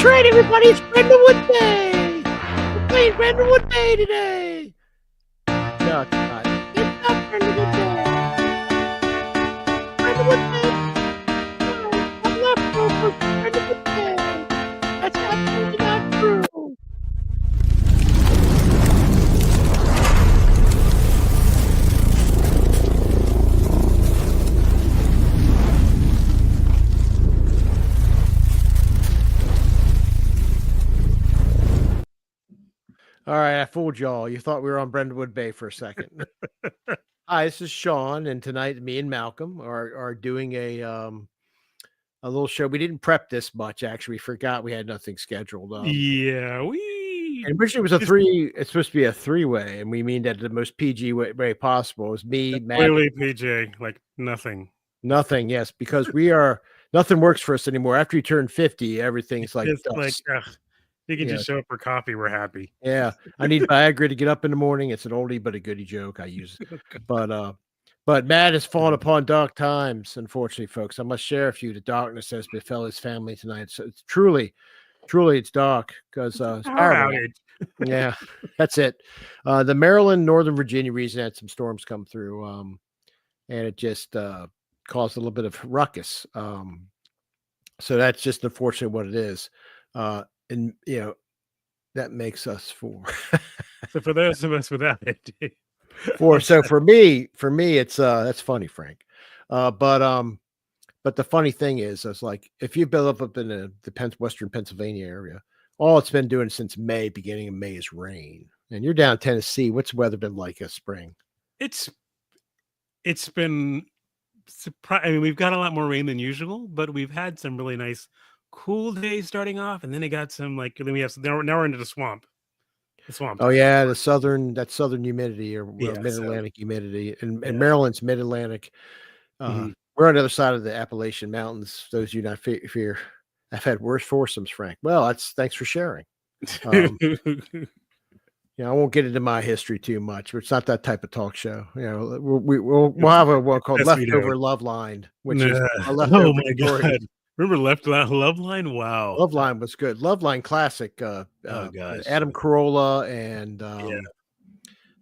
right, everybody. It's Brindlewood Bay. We're playing Brindlewood Bay today. No, it's not. It's not Brindlewood Bay. Brindlewood Bay. I'm leftovers. Brindlewood Bay. That's absolutely not true. All right, I fooled y'all. You thought we were on Brentwood Bay for a second. Hi, this is Sean, and tonight me and Malcolm are doing a little show. We didn't prep this much, actually. We forgot we had nothing scheduled. Yeah, and originally it was a three. It's supposed to be a three-way, and we mean that the most PG way possible. It was me, Matt. Clearly, PJ, like nothing. Nothing, yes, because nothing works for us anymore. After you turn 50, everything's like dust. You can just show up for coffee. We're happy. Yeah, I need Viagra to get up in the morning. It's an oldie but a goodie joke. I use it, but Matt has fallen upon dark times. Unfortunately, folks, I must share with you the darkness that has befell his family tonight. So it's truly, it's dark because yeah, that's it. The Maryland, Northern Virginia region had some storms come through, and it just caused a little bit of ruckus. So that's just unfortunately what it is. And that makes us four. So for those of us without it, so for me, it's that's funny, Frank. But the funny thing is, it's like if you've been up in the Western Pennsylvania area, all it's been doing since May, beginning of May, is rain. And you're down in Tennessee. What's the weather been like this spring? It's been surprising. I mean, we've got a lot more rain than usual, but we've had some really nice cool days starting off, and then it got some then we have now we're into the swamp. Oh yeah, that southern humidity or mid-Atlantic humidity, and Maryland's mid-Atlantic. We're on the other side of the Appalachian Mountains. Those you not fear. I've had worse foursomes, Frank. Well, thanks for sharing. I won't get into my history too much. It's not that type of talk show. We'll have a one called Leftover Love Line, which is a leftover. Oh my God. Remember Love Line? Wow. Love Line was good. Love Line classic. Adam Carolla and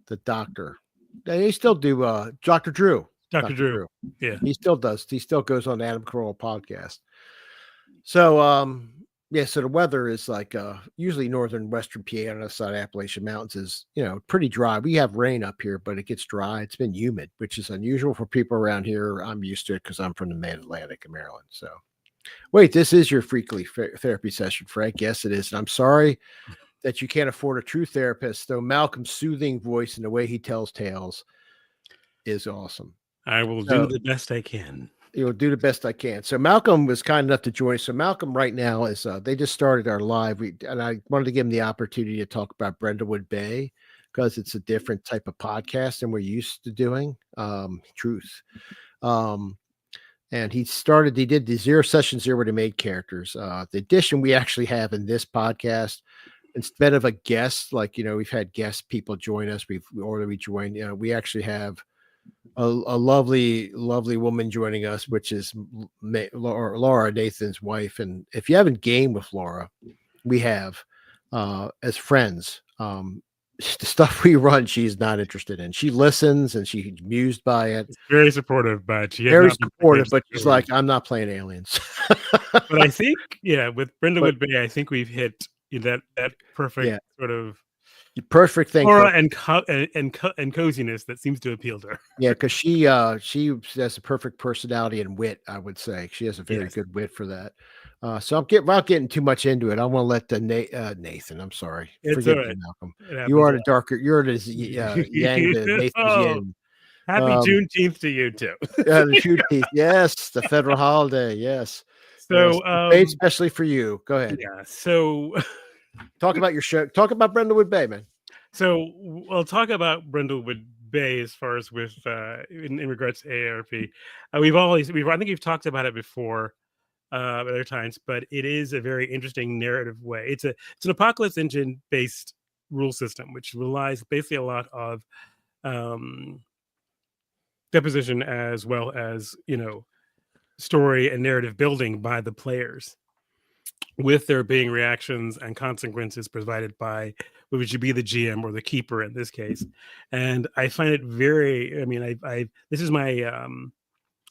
the doctor. They still do Dr. Drew. Dr. Drew. Yeah. He still does. He still goes on the Adam Carolla podcast. So so the weather is like usually northern western PA on the side of Appalachian Mountains is, pretty dry. We have rain up here, but it gets dry. It's been humid, which is unusual for people around here. I'm used to it because I'm from the mid-Atlantic of Maryland. So wait, this is your freakly therapy session, Frank. Yes, it is. And I'm sorry that you can't afford a true therapist, though Malcolm's soothing voice and the way he tells tales is awesome. I will do the best I can. You'll do the best I can. So Malcolm was kind enough to join. So Malcolm right now is, they just started our live. And I wanted to give him the opportunity to talk about Brentwood Bay because it's a different type of podcast than we're used to doing. Truth. And he did the 0 Session 0 where they made characters. The addition we actually have in this podcast, instead of a guest, like, we've had guest people join us, we actually have a lovely, lovely woman joining us, which is Laura, Nathan's wife. And if you haven't gamed with Laura, we have as friends. The stuff we run, she's not interested in. She listens and she's amused by it. It's very supportive, but she's like, I'm not playing Aliens. But I think, with Brindlewood Bay, I think we've hit that perfect sort of perfect thing, and coziness that seems to appeal to her. Yeah, because she has a perfect personality and wit. I would say she has a very good wit for that. So without getting too much into it, I want to let Nathan. I'm sorry, forgive me, Malcolm. You are the darker. You're the yang. Nathan's yin. Happy Juneteenth to you too. The Juneteenth, yes, the federal holiday, yes. So, made especially for you. Go ahead. Yeah. So, talk about your show. Talk about Brindlewood Bay, man. So, we'll talk about Brindlewood Bay as far as with in regards to AARP. I think we've talked about it before. Other times, but it is a very interesting narrative way. It's an apocalypse engine based rule system, which relies basically a lot of deposition as well as story and narrative building by the players. with there being reactions and consequences provided by which would be the GM or the keeper in this case. And I find it very, I mean, I this is my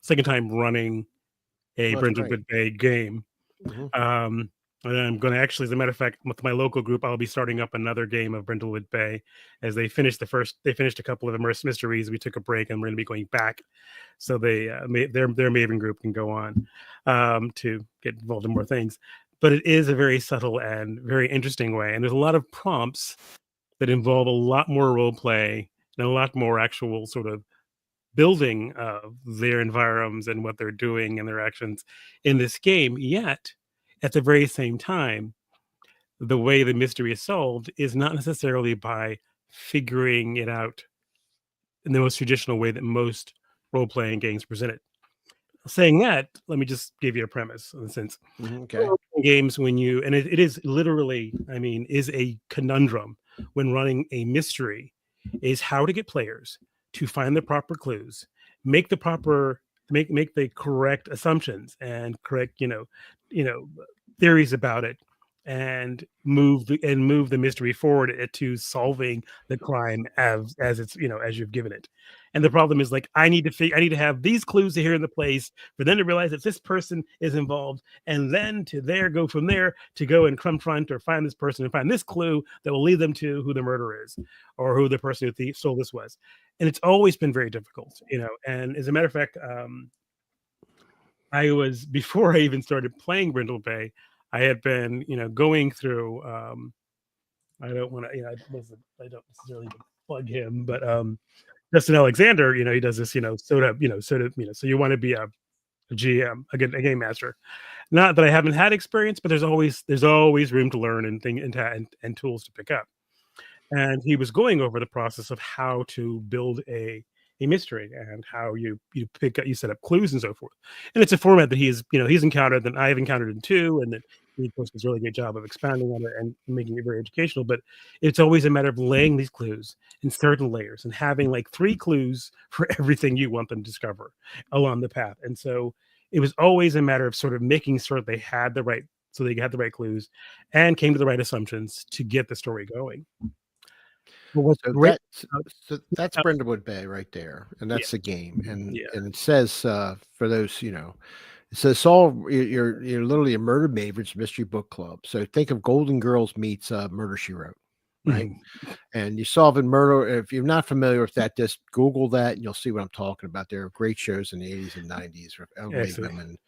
second time running a Well, that's great. Brindlewood Bay game. Hmm. Um, and I'm going to actually, as a matter of fact, with my local group, I'll be starting up another game of Brindlewood Bay as they finished a couple of immersive mysteries. We took a break and we're going to be going back. So their Maven group can go on to get involved in more things. But it is a very subtle and very interesting way. And there's a lot of prompts that involve a lot more role play and a lot more actual sort of building of their environs and what they're doing and their actions in this game. Yet, at the very same time, the way the mystery is solved is not necessarily by figuring it out in the most traditional way that most role playing games present it. Saying that, let me just give you a premise in a sense. Okay. Games, when you, and it is literally, I mean, is a conundrum when running a mystery, is how to get players to find the proper clues, make the proper, make the correct assumptions and correct, you know, theories about it, and move the mystery forward to solving the crime as it's, as you've given it. And the problem is, like, I need to have these clues here in the place for them to realize that this person is involved, and then to there go from there to go and confront or find this person and find this clue that will lead them to who the murderer is or who the person who stole this was. And it's always been very difficult. And as a matter of fact, I was before I even started playing Brindle Bay, I had been, going through. I don't want to, I don't necessarily plug him, but Justin Alexander, he does this, so you want to be a GM, a game master. Not that I haven't had experience, but there's always room to learn and and tools to pick up. And he was going over the process of how to build a mystery and how you set up clues and so forth. And it's a format that he's encountered, that I've encountered in too, and that he of course does a really great job of expanding on it and making it very educational. But it's always a matter of laying these clues in certain layers and having like 3 clues for everything you want them to discover along the path. And so it was always a matter of sort of making sure they had the right clues and came to the right assumptions to get the story going. But what's So great that's about that's uh, Brindlewood Bay right there, and yeah, that's the game. And yeah, and it says for those, it says all you're literally a murder mavens mystery book club. So think of Golden Girls meets Murder She Wrote, right? mhm, And you're solving murder. If you're not familiar with that, just Google that and you'll see what I'm talking about. There are great shows in the 80s and 90s with elderly excellent. women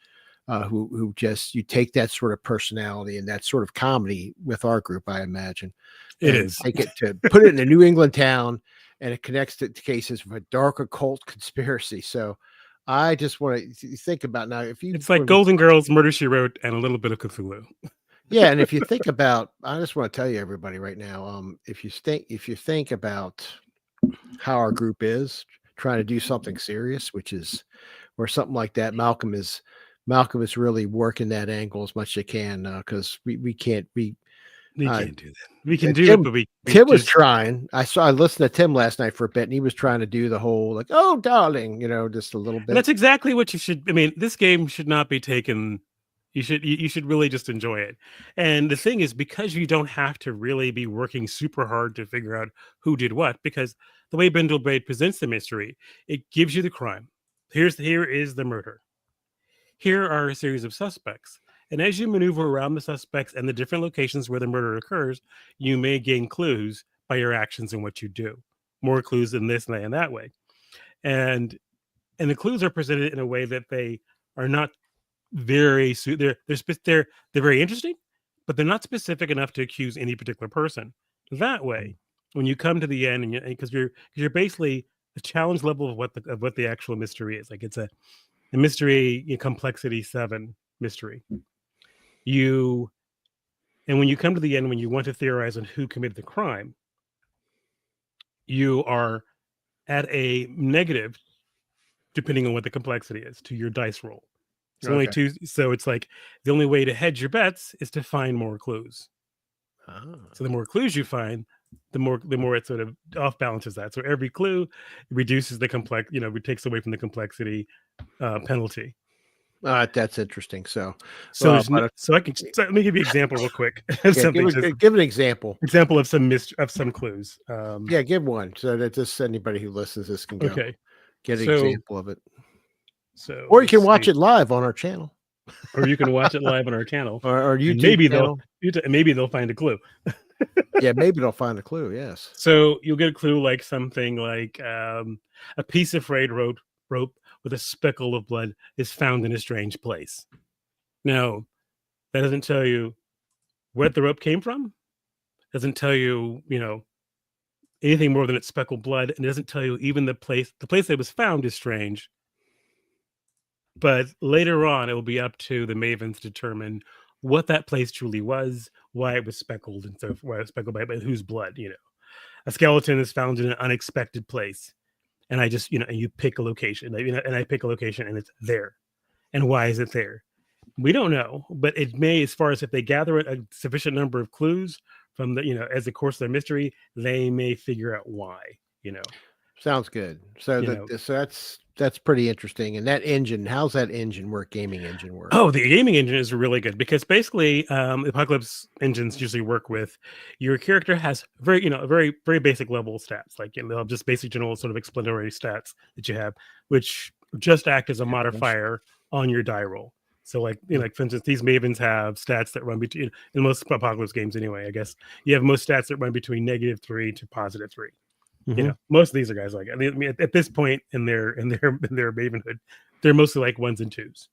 who just you take that sort of personality and that sort of comedy with our group, I imagine, It and is. take it to put it in a New England town, and it connects to cases of a dark occult conspiracy. So I just want to think about now if you It's like when we Golden Girls, Murder She Wrote, and a little bit of Cthulhu. yeah, and if you think about, I just want to tell you everybody right now, if you think about how our group is trying to do something serious, which is or something like that, Malcolm is really working that angle as much as they can because we can't we We uh, can't do that. We can do it, Tim but we Tim was just, trying. I listened to Tim last night for a bit, and he was trying to do the whole like, "Oh, darling," just a little and bit. that's exactly what you should. I mean, this game should not be taken. You should really just enjoy it. And the thing is, because you don't have to really be working super hard to figure out who did what, because the way Bindle Braid presents the mystery, it gives you the crime. Here is the murder. Here are a series of suspects. And as you maneuver around the suspects and the different locations where the murder occurs, you may gain clues by your actions and what you do. More clues than this and that way. And the clues are presented in a way that they are not they're very interesting, but they're not specific enough to accuse any particular person. That way, when you come to the end, and because you're basically the challenge level of what the actual mystery is, like it's a mystery, complexity 7 mystery. You and when you come to the end, when you want to theorize on who committed the crime, you are at a negative depending on what the complexity is to your dice roll. It's only Okay. 2, so it's like the only way to hedge your bets is to find more clues. Ah. So the more clues you find, the more it sort of off balances that. So every clue reduces the it takes away from the complexity penalty. That's interesting. So, So there's but so I can let me give you an example real quick of yeah, something. Just give an example. example of some clues. Yeah, give one so that just anybody who listens this can go Okay. get an So example of it, so or you let's can watch see. it live on our channel Or you can watch it live on our channel, or our and YouTube channel. maybe they'll find a clue. Yeah, maybe they'll find a clue. Yes. So you'll get a clue like something like a piece of frayed rope with a speckle of blood is found in a strange place. Now, that doesn't tell you where the rope came from. Doesn't tell you, anything more than it's speckled blood, and it doesn't tell you even the place. The place that it was found is strange. But later on, it will be up to the mavens to determine what that place truly was, why it was speckled, and so why it was speckled by whose blood. A skeleton is found in an unexpected place, and I just, and you pick a location, and I pick a location, and it's there. And why is it there? We don't know, but it may, as far as if they gather a sufficient number of clues from as the course of their mystery, they may figure out why. You know, Sounds good. So you know. that's pretty interesting. And that engine, how's that engine work? Gaming engine work? Oh, the gaming engine is really good because basically, Apocalypse engines usually work with your character has a very very basic level stats, like they'll have just basic general sort of explanatory stats that you have, which just act as a Yes. modifier on your die roll. So, like Mm. like for instance, these mavens have stats that run between in most Apocalypse games anyway. I guess you have most stats that run between -3 to +3. Mhm. Most of these are guys like I mean, at this point in their mavenhood, they're mostly like ones and twos.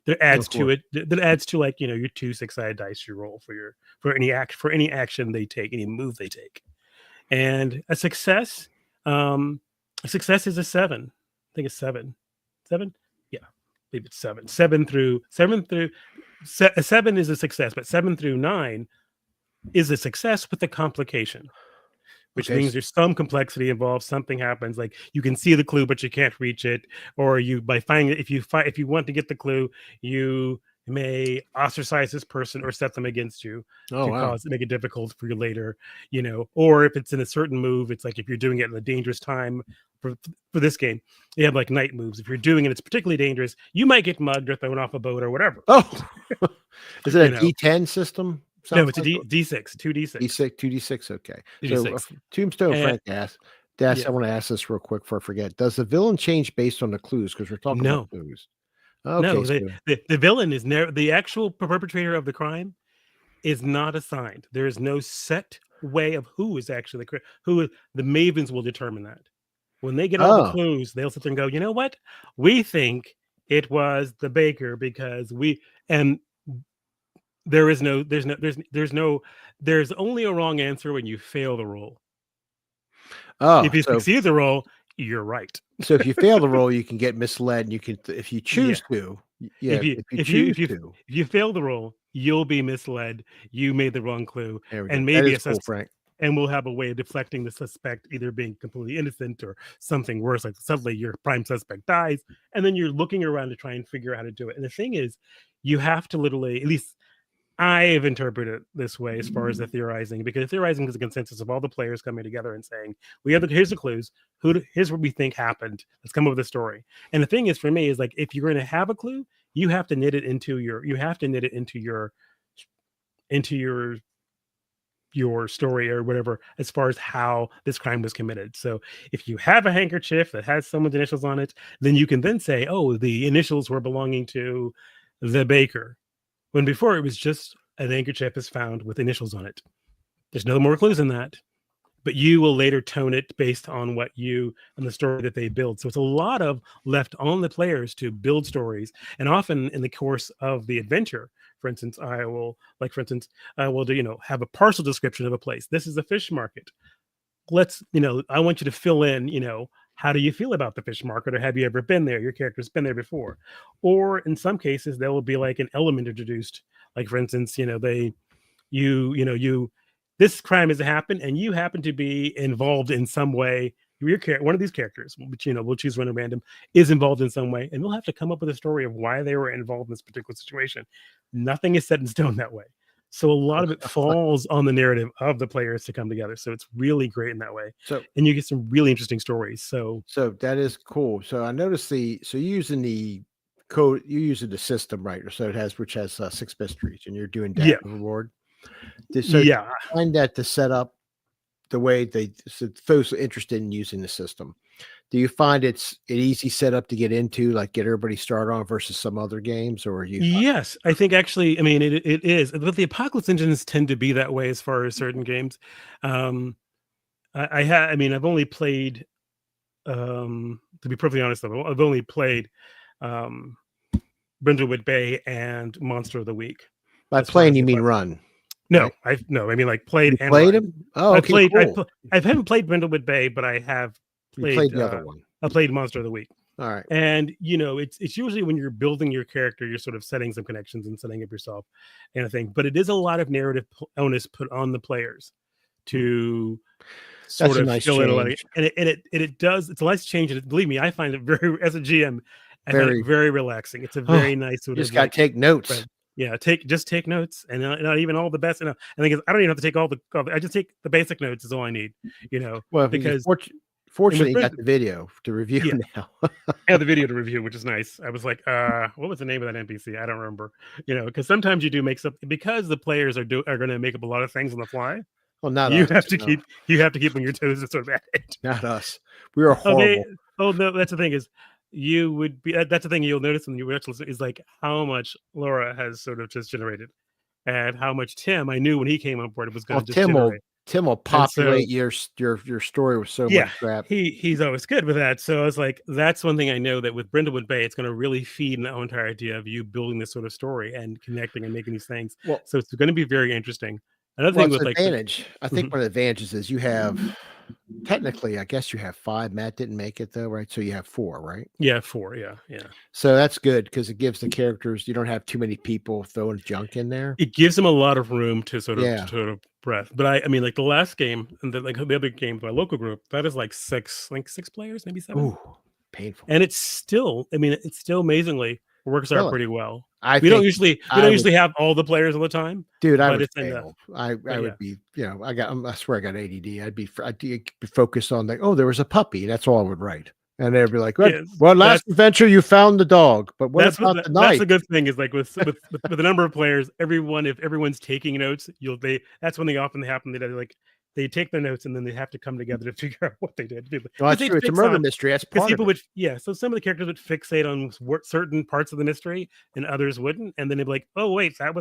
That Of adds to course. it. That adds to like your two six-sided dice you roll for any action they take, any move they take. And um, a success is a 7. I think it's 7. 7? Yeah, maybe it's 7. 7 is a success, but 7 through 9 is a success with a complication, which Okay. means there's some complexity involved. Something happens, like you can see the clue, but you can't reach it, or you by finding it, if you want to get the clue, you may ostracize this person or set them against you Oh to wow. make it difficult for you later. Or if it's in a certain move, it's like if you're doing it in a dangerous time. For this game, you have like night moves. If you're doing it, it's particularly dangerous. You might get mugged or thrown off a boat or whatever. Oh, is it a You know, D10 system? no, Sounds it's a like D6, two D6, D6, 2D6. Okay. two So D6. Tombstone And Frank asked, I yeah, want to ask this real quick before I forget. Does the villain change based on the clues? Because we're talking about no, clues. Okay. No, So the villain is never the actual perpetrator of the crime is not assigned. There is no set way of who is actually the mavens will determine that. When they get all the oh clues, they'll sit there and go, you know what? We think it was the baker because and there is no there's only a wrong answer when you fail the roll. oh If you so succeed the roll, you're right. so if you fail the roll, you can get misled. And you can if you Yeah. choose to. Yeah. If you choose to. If you fail the roll, you'll be misled. You made the wrong clue, There we go. and That maybe is a cool, sus Frank. and we'll have a way of deflecting the suspect either being completely innocent or something worse, like suddenly your prime suspect dies, and then you're looking around to try and figure out how to do it. And the thing is, you have to literally, at least I've interpreted it this way as far as the theorizing, because theorizing is a consensus of all the players coming together and saying, here's the clues, here's what we think happened. Let's come up with a story. And the thing is, for me, is like if you're going to have a clue, you have to knit it into into your story or whatever, as far as how this crime was committed. So if you have a handkerchief that has someone's initials on it, then you can then say, oh, the initials were belonging to the baker, when before it was just an handkerchief is found with initials on it. There's no more clues in that, but you will later tone it based on what you and the story that they build. So it's a lot of left on the players to build stories. And often in the course of the adventure, for instance, I will do, have a partial description of a place. This is a fish market. I want you to fill in, how do you feel about the fish market, or have you ever been there? Your character's been there before. Or in some cases, there will be like an element introduced. Like for instance, you this crime has happened and you happen to be involved in some way. One of these characters, which we'll choose one at random, is involved in some way, and we'll have to come up with a story of why they were involved in this particular situation. Nothing is set in stone that way. So a lot of it falls on the narrative of the players to come together. So it's really great in that way. So And you get some really interesting stories. So that is cool. So I noticed you're using the code, you're using the system, right? So it has, which has 6 mysteries, and you're doing Yeah, that reward. So do yeah. you find that the setup, the way they, so those interested in using the system, do you find it's an easy setup to get into, like get everybody started on versus some other games, or you find Yes, I think actually, I mean, it is, but the apocalypse engines tend to be that way as far as certain games. Um, I mean, I've only played, to be perfectly honest, I've only played um, Brindlewood Bay and Monster of the Week by as far playing as you the mean apocalypse. run, No, right? I mean like played You and played run. them? Oh, okay, cool. I haven't played Brindlewood Bay, but I have You played played the other one. I played Monster of the Week. All right. And it's usually when you're building your character, you're sort of setting some connections and setting up yourself and a thing. But it is a lot of narrative onus put on the players Hmm. to That's sort a of nice fill in a lot of, change. and it does, it's a nice change. And believe me, I find it very, as a GM, I find it Very, very relaxing. It's a oh, very nice sort you of just gotta like, take notes. right. Yeah, take notes, and not even all the best. And I think I don't even have to take all the. I just take the basic notes is all I need, Well, if you because and with fortunately, you got Brent, the video to review yeah, now. I have the video to review, which is nice. I was like, what was the name of that NPC? I don't remember. Because sometimes you do make something because the players are going to make up a lot of things on the fly. Well, not us, no, You have to keep on your toes to sort of at not us. We are Okay. horrible. Oh no, that's the thing is you would be that's the thing you'll notice when you watch this is like how much Laura has sort of just generated and how much Tim I knew when he came on board was going Well, to just generate. Tim will And so populate your story with so much yeah, crap. he's always good with that. So I was like, that's one thing I know that with Brindlewood Bay, it's going to really feed in the whole entire idea of you building this sort of story and connecting and making these things. Well So it's going to be very interesting. Another well, thing it's with an like the advantage. I think Mhm. one of the advantages is you have technically, I guess you have 5. Matt didn't make it though, right? So you have 4, right? Yeah, 4, yeah, yeah. So that's good because it gives the characters, you don't have too many people throwing junk in there. It gives them a lot of room to Yeah. sort of breath. But I mean, like the last game and the other game, my local group, that is like 6 players, maybe 7. Ooh, painful. And it's still, I mean, it's still amazingly works out Really? pretty well. I We don't think usually we I don't would usually have all the players all the time, dude, I but would it's enough. fail. I But yeah. would be, I swear I got ADD. I'd be focused on like, oh, there was a puppy. That's all I would write. And they'd be like, what? Yes. Well, last That's adventure you found the dog, but what about the that's knife? a good thing is like with the number of players, if everyone's taking notes, that's when they often happen. They take their notes and then they have to come together to figure out what they did. Well, Because that's they true. It's a fix murder on mystery. That's because part of people it. would, yeah, so some of the characters would fixate on certain parts of the mystery and others wouldn't, and then they'd be like, oh wait, that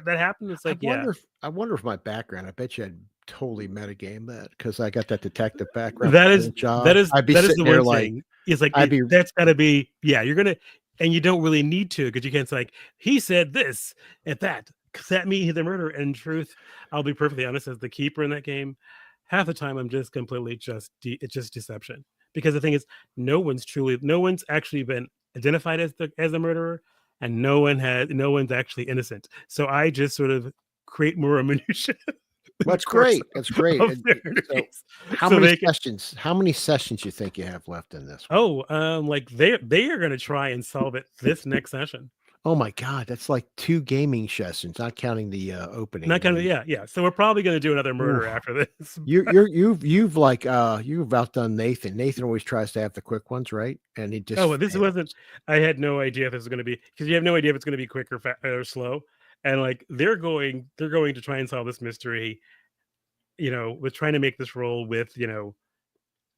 happened. It's like, yeah, I wonder if my background, I bet you I'd totally metagame that because I got that detective background that for the is job. I'd be that is the sitting there one like, thing. It's like I'd be that's gotta be, yeah, you're gonna, and you don't really need to because you can't say like he said this at that. 'Cause that me the murder. And in truth, I'll be perfectly honest, as the keeper in that game, half the time I'm just completely it's just deception. Because the thing is, no one's actually been identified as the murderer, and no one's actually innocent. So I just sort of create more minutia in the that's course great. That's great. of their So days. So they can, how many sessions you think you have left in this one? oh, like they are gonna try and solve it this next session. Oh my god, that's like 2 gaming sessions, not counting the, opening, Not kind of, right? yeah, yeah. So we're probably gonna do another Ooh. murder after this. You've like, you've outdone Nathan. Nathan always tries to have the quick ones, right? And he just Oh, well, this fails. wasn't. I had no idea if this was gonna be because you have no idea if it's gonna be quick or slow. And like they're going to try and solve this mystery. With trying to make this roll with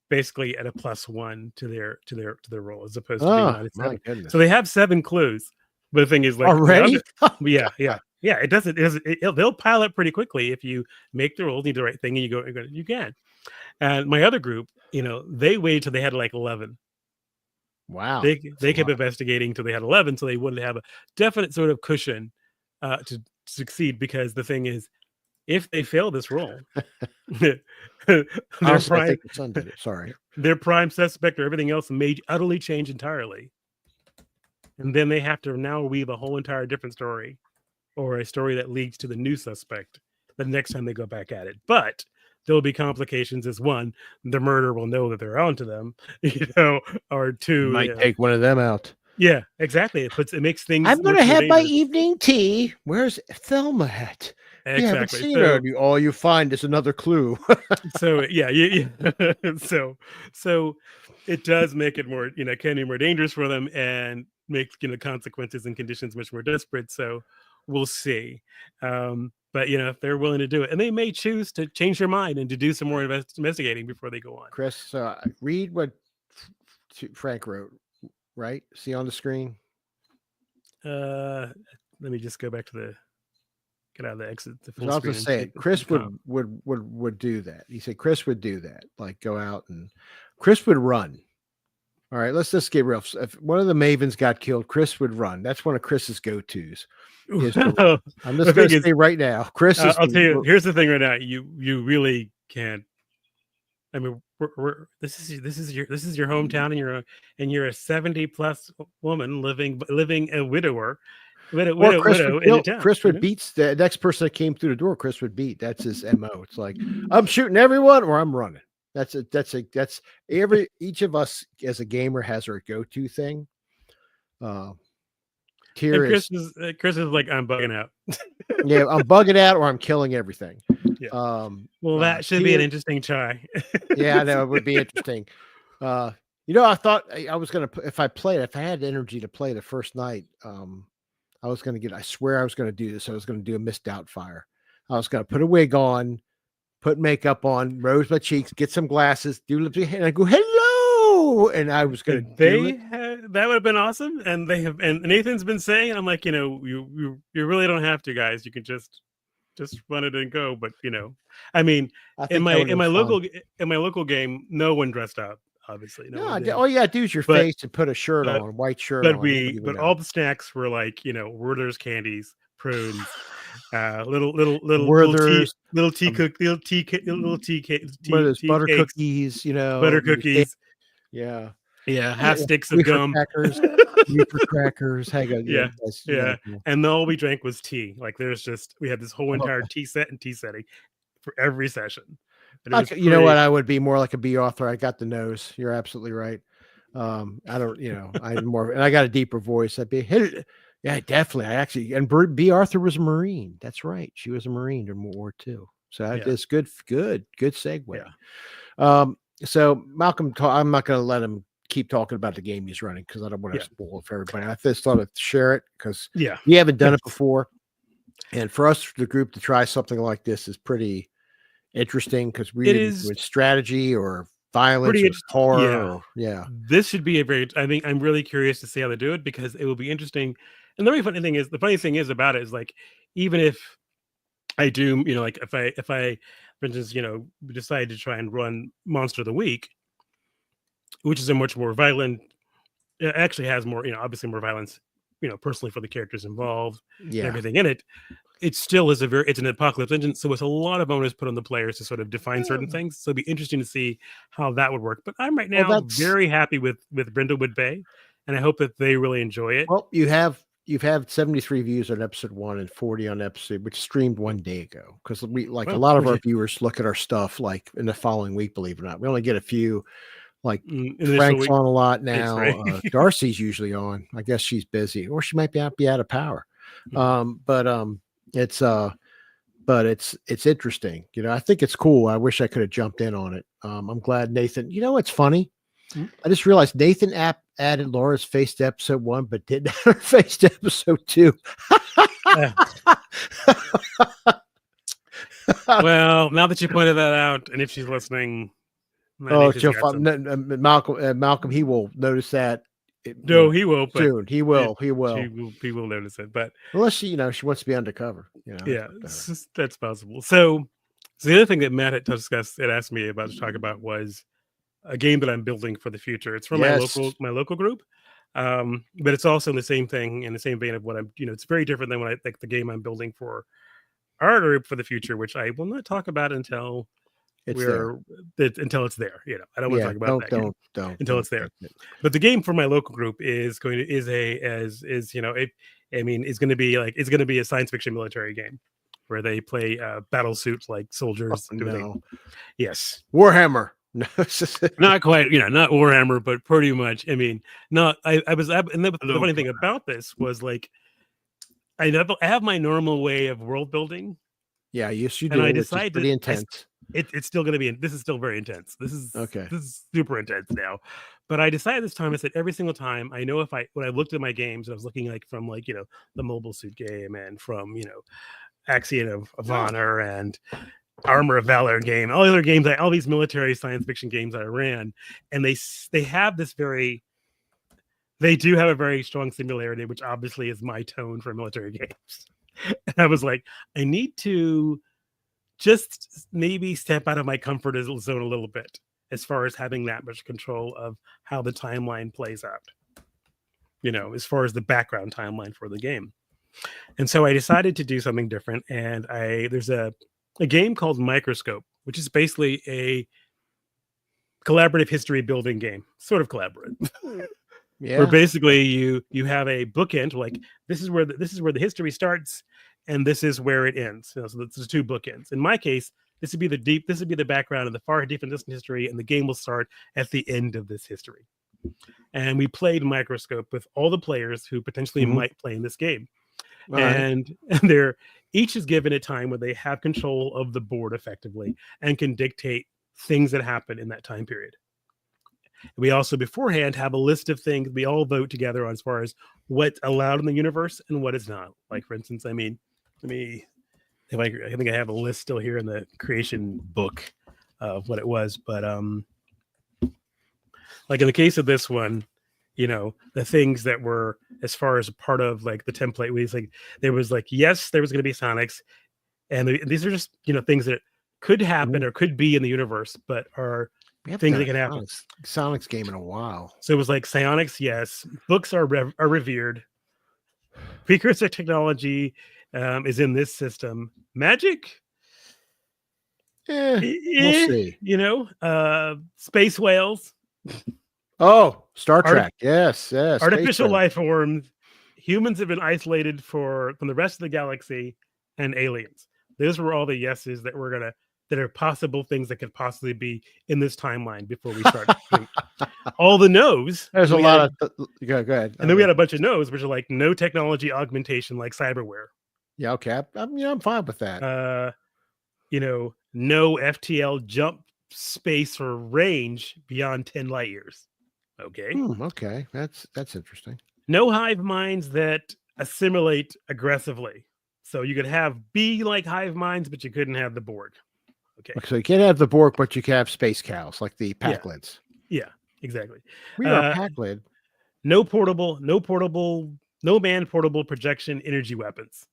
basically at a +1 to their roll as opposed to being Oh, my -7. So goodness. they have 7 clues. But the thing is, like the Already? other, Oh yeah, god. yeah, yeah. They'll pile up pretty quickly if you make the rolls, do the right thing, and you can. And my other group, they waited till they had like 11. Wow. That's a They kept lot. investigating till they had 11, so they wanted to have a definite sort of cushion to succeed. Because the thing is, if they fail this roll, their Honestly, I prime think your son did it. Sorry. their prime suspect or everything else may utterly change entirely, and then they have to now weave a whole entire different story, or a story that leads to the new suspect the next time they go back at it. But there'll be complications. As one, the murderer will know that they're onto them, or You two, might take one of them out. yeah, exactly. It makes things I'm much gonna more have my dangerous. evening tea. Where's Thelma at? You haven't Exactly. seen her. And all you find is another clue. So yeah, so it does make it more, can be more dangerous for them. And make consequences and conditions much more desperate. So we'll see. But if they're willing to do it, and they may choose to change their mind and to do some more investigating before they go on. Chris, read what Frank wrote. Right? See on the screen. Let me just go back to get out of the exit the full I was screen. going to say Chris would do that. He said Chris would do that. Like go out and Chris would run. All right, let's just get real. If one of the Mavens got killed, Chris would run. That's one of Chris's go-tos. I'm just going to say right now, Chris is. I'll tell you. Here's the thing right now. You really can't. I mean, this is your hometown, and you're a 70+ woman living a widow in a town. Chris would beat the next person that came through the door. Chris would beat. That's his MO. It's like I'm shooting everyone or I'm running. That's each of us as a gamer has our go-to thing. Chris is like, I'm bugging out. Yeah, I'm bugging out or I'm killing everything. Yeah. That should be an interesting try. Yeah, I know it would be interesting. I thought I was gonna if I had energy to play the first night, I was gonna I swear I was gonna do this. I was gonna do a Miss Doubtfire. I was gonna put a wig on, put makeup on, rose my cheeks, get some glasses, do lipstick, and I go, hello. And I was going to that would have been awesome. And Nathan's been saying, I'm like, you really don't have to, guys. You can just run it and go. But I mean, in my local game, no one dressed up. Obviously, all you gotta do is your face and put a shirt on, a white shirt on. But all the snacks were like, Werther's candies, prunes, little tea butter cakes, cookies, butter cookies, yeah, half sticks of gum, crackers, crackers. Hang on, yeah. And all we drank was tea. Like we had this whole entire tea set and tea setting for every session. You know what? I would be more like a B author. I got the nose. You're absolutely right. I don't, I'm more, and I got a deeper voice. I'd be, yeah, definitely. And B. Arthur was a Marine. That's right. She was a Marine during World War II. So it's good segue. Yeah. So Malcolm, I'm not going to let him keep talking about the game he's running because I don't want to spoil it for everybody. I just thought I'd share it because we haven't done it before. And for us, the group, to try something like this is pretty interesting because we with strategy or violence or horror. This should be I think I'm really curious to see how they do it because it will be interesting. And the funny thing is about it is like, even if I do, like if I, for instance, decide to try and run Monster of the Week, which is a much more violent, it actually has more, obviously more violence, personally for the characters involved and everything in it. It still is it's an apocalypse engine, so it's a lot of onus put on the players to sort of define certain things. So it'd be interesting to see how that would work. But I'm right now very happy with Brindlewood Bay, and I hope that they really enjoy it. Well, you've had 73 views on episode 1 and 40 on episode, which streamed one day ago. Because a lot of our viewers look at our stuff like in the following week. Believe it or not, we only get a few. Like Frank's on a lot now. Right. Darcy's usually on. I guess she's busy, or she might be out of power. It's interesting. I think it's cool. I wish I could have jumped in on it. I'm glad Nathan. It's funny. I just realized Nathan added Laura's face to episode 1, but didn't add her face to episode 2. Well, now that you pointed that out, and if she's listening, Malcolm, he will notice that. No, he will. Soon, he will. He will notice it. But unless she wants to be undercover. That's possible. So the other thing that Matt had asked me about to talk about was a game that I'm building for the future. It's from my local group, but it's also in the same thing, in the same vein of what I'm. It's very different than what I think the game I'm building for our group for the future, which I will not talk about until it's there. I don't want to talk about that until it's there. But the game for my local group is going to be a science fiction military game where they play battle suits like soldiers. Yes, Warhammer. Not quite, not Warhammer, but pretty much. I mean, not. The funny thing about this was like, I have my normal way of world building. Yeah, yes, you do. And I decided pretty intense. It's still going to be. This is still very intense. This is super intense now. But I decided this time, I said every single time, I know when I looked at my games, I was looking like from like, the Mobile Suit game and from, Axiom of Honor and Armor of Valor game, all the other games, all these military science fiction games I ran, and they have this they do have a very strong similarity, which obviously is my tone for military games. And I was like, I need to just maybe step out of my comfort zone a little bit as far as having that much control of how the timeline plays out, as far as the background timeline for the game. And so I decided to do something different. And there's a game called Microscope, which is basically a collaborative history building game, sort of collaborative. Where basically you have a bookend, like this is where the history starts, and this is where it ends. So there's two bookends. In my case, this would be the background of the far deep and distant history, and the game will start at the end of this history. And we played Microscope with all the players who potentially might play in this game. And they're each is given a time where they have control of the board effectively and can dictate things that happen in that time period. We also beforehand have a list of things we all vote together on as far as what's allowed in the universe and what is not. Like, for instance, I think I have a list still here in the creation book of what it was. But like in the case of this one, the things that were as far as a part of like the template, there was going to be Sonics, and these are just things that could happen or could be in the universe, but are things that can happen. Sonic's game in a while. So it was like psionics, yes. Books are revered. Precursor technology is in this system. Magic, we'll see. Space whales. Oh, Star Trek. Yes. Artificial life forms. Humans have been isolated from the rest of the galaxy, and aliens. Those were all the yeses that are possible things that could possibly be in this timeline before we start. All the no's. There's a lot of. Go ahead. And then we had a bunch of no's, which are like no technology augmentation, like cyberware. Yeah. Okay. I'm fine with that. No FTL jump space or range beyond 10 light years. Okay. Okay. That's interesting. No hive minds that assimilate aggressively. So you could be like hive minds, but you couldn't have the Borg. Okay. So you can't have the Borg, but you can have space cows like the Paclids. Yeah, exactly. We are Paclid. No man portable projection energy weapons.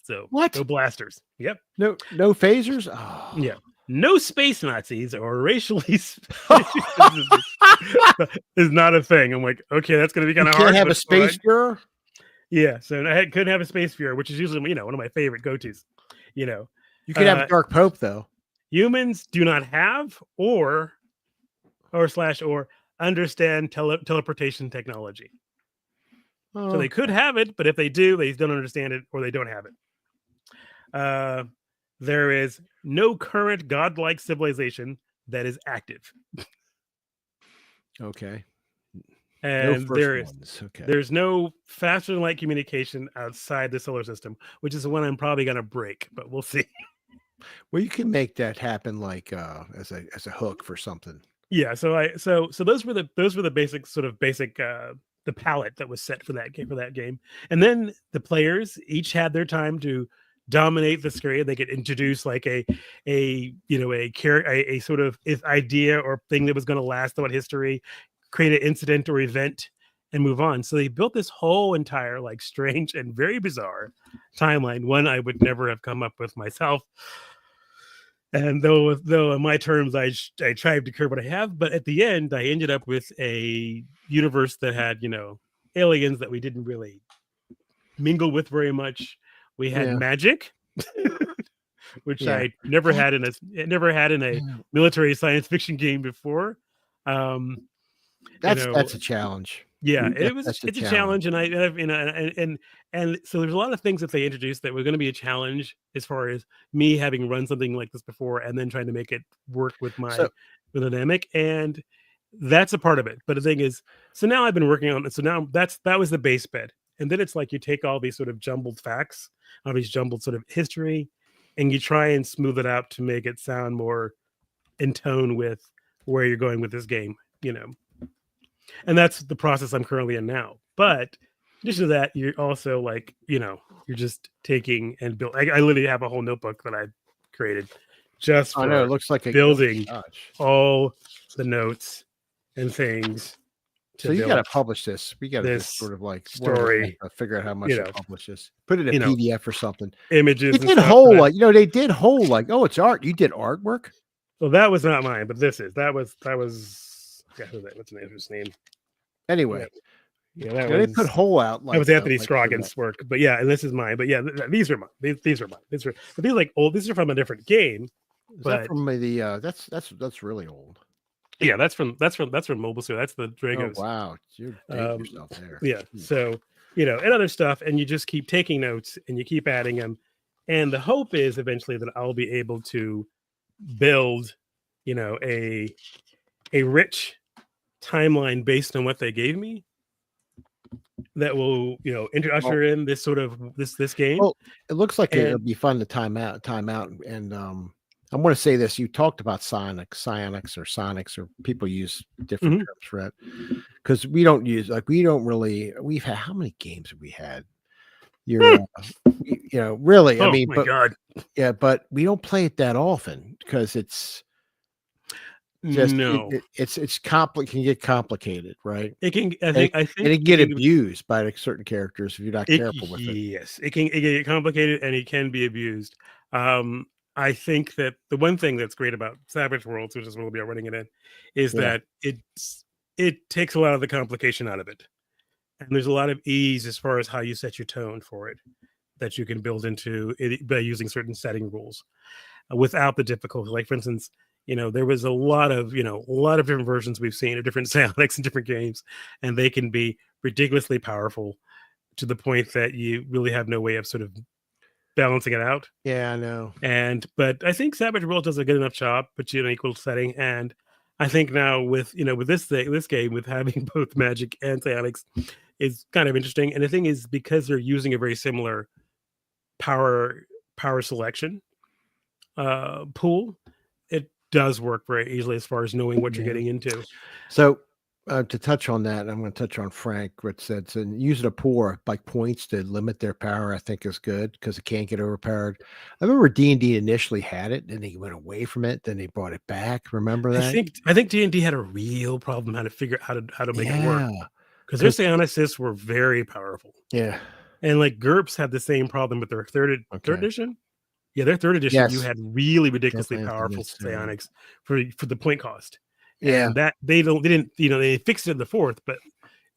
So what? No blasters. Yep. No phasers. Oh. Yeah. No space Nazis or racially is not a thing. I'm like, okay, that's going to be kind of hard. Can't have a space Führer. Yeah, so I couldn't have a space Führer, which is usually one of my favorite go-tos. You could have a Dark Pope though. Humans do not have or understand teleportation technology. So they could have it, but if they do, they don't understand it or they don't have it. There is no current godlike civilization that is active. Okay. And there's no faster than light communication outside the solar system, which is the one I'm probably going to break, but we'll see. Well, you can make that happen like as a hook for something. Yeah. So those were the basic the palette that was set for that game. And then the players each had their time to dominate the screen. They could introduce like a sort of idea or thing that was going to last throughout history, create an incident or event, and move on. So they built this whole entire like strange and very bizarre timeline, one I would never have come up with myself. And though in my terms I tried to curb what I have, but at the end I ended up with a universe that had aliens that we didn't really mingle with very much. We had magic, which I never had in a military science fiction game before. That's a challenge. Yeah, it's a challenge, and so there's a lot of things that they introduced that were going to be a challenge as far as me having run something like this before and then trying to make it work with my dynamic, and that's a part of it. But the thing is, so now I've been working on it. So now that was the base bed, and then it's like you take all these sort of jumbled facts, all these jumbled sort of history, and you try and smooth it out to make it sound more in tone with where you're going with this game. And that's the process I'm currently in now. But in addition to that, you're also like, you're just taking and build. I literally have a whole notebook that I created just I know it for looks like a building gosh. all the notes and things to So you got to build publish this. We got to just this sort of like one of us story, have to figure out how you much to know, publish this. Put it in you know, PDF or something. They images and did stuff. whole like they did whole like it's art. You did artwork. Well, that was not mine, but that was yeah, what's the name of his name? Anyway, Yeah, they put whole out that was like Anthony like for that. Scroggins' work. But yeah, and this is mine. But yeah, these are mine. These are mine. But these are like old. These are from a different game. Is But that from the that's really old. yeah, that's from Mobile Suit. That's the Oh Dragos. wow, you're dating yourself there. Yeah. So and other stuff, and you just keep taking notes and you keep adding them, and the hope is eventually that I'll be able to build, a rich timeline based on what they gave me that will, usher in this sort of this game. Well, it looks like it'll And be fun to time out, and I want to say this. You talked about psionics, or people use different terms for it because we don't really. We've had how many games have we had? You're, really. oh I mean, my but god, yeah, but we don't play it that often because it's just no, it's can get complicated, right? it can. And I and think it get abused by like certain characters if you're not careful with it. yes, it can get complicated and it can be abused. I think that the one thing that's great about Savage Worlds, which is what we'll be running it in, is Yeah. that it takes a lot of the complication out of it, and there's a lot of ease as far as how you set your tone for it that you can build into it by using certain setting rules without the difficulty. Like for instance, there was a lot of different versions we've seen of different psionics in different games, and they can be ridiculously powerful to the point that you really have no way of sort of balancing it out. Yeah, I know. But I think Savage World does a good enough job, puts you in an equal setting. And I think now with this game with having both magic and psionics is kind of interesting. And the thing is, because they're using a very similar power selection pool, it does work very easily as far as knowing what you're getting into. So to touch on that, I'm going to touch on Frank, which said, so using a pool like points to limit their power, I think is good because it can't get overpowered. I remember D&D initially had it, and they went away from it, then they brought it back. Remember that? I think D&D had a real problem how to figure out how to make it work because their 'Cause- psionicists were very powerful. Yeah. And like GURPS had the same problem with their third edition. Yeah, their third edition, you Yes. had really ridiculously Definitely powerful is, psionics for the point cost. Yeah. And that they didn't, they fixed it in the fourth, but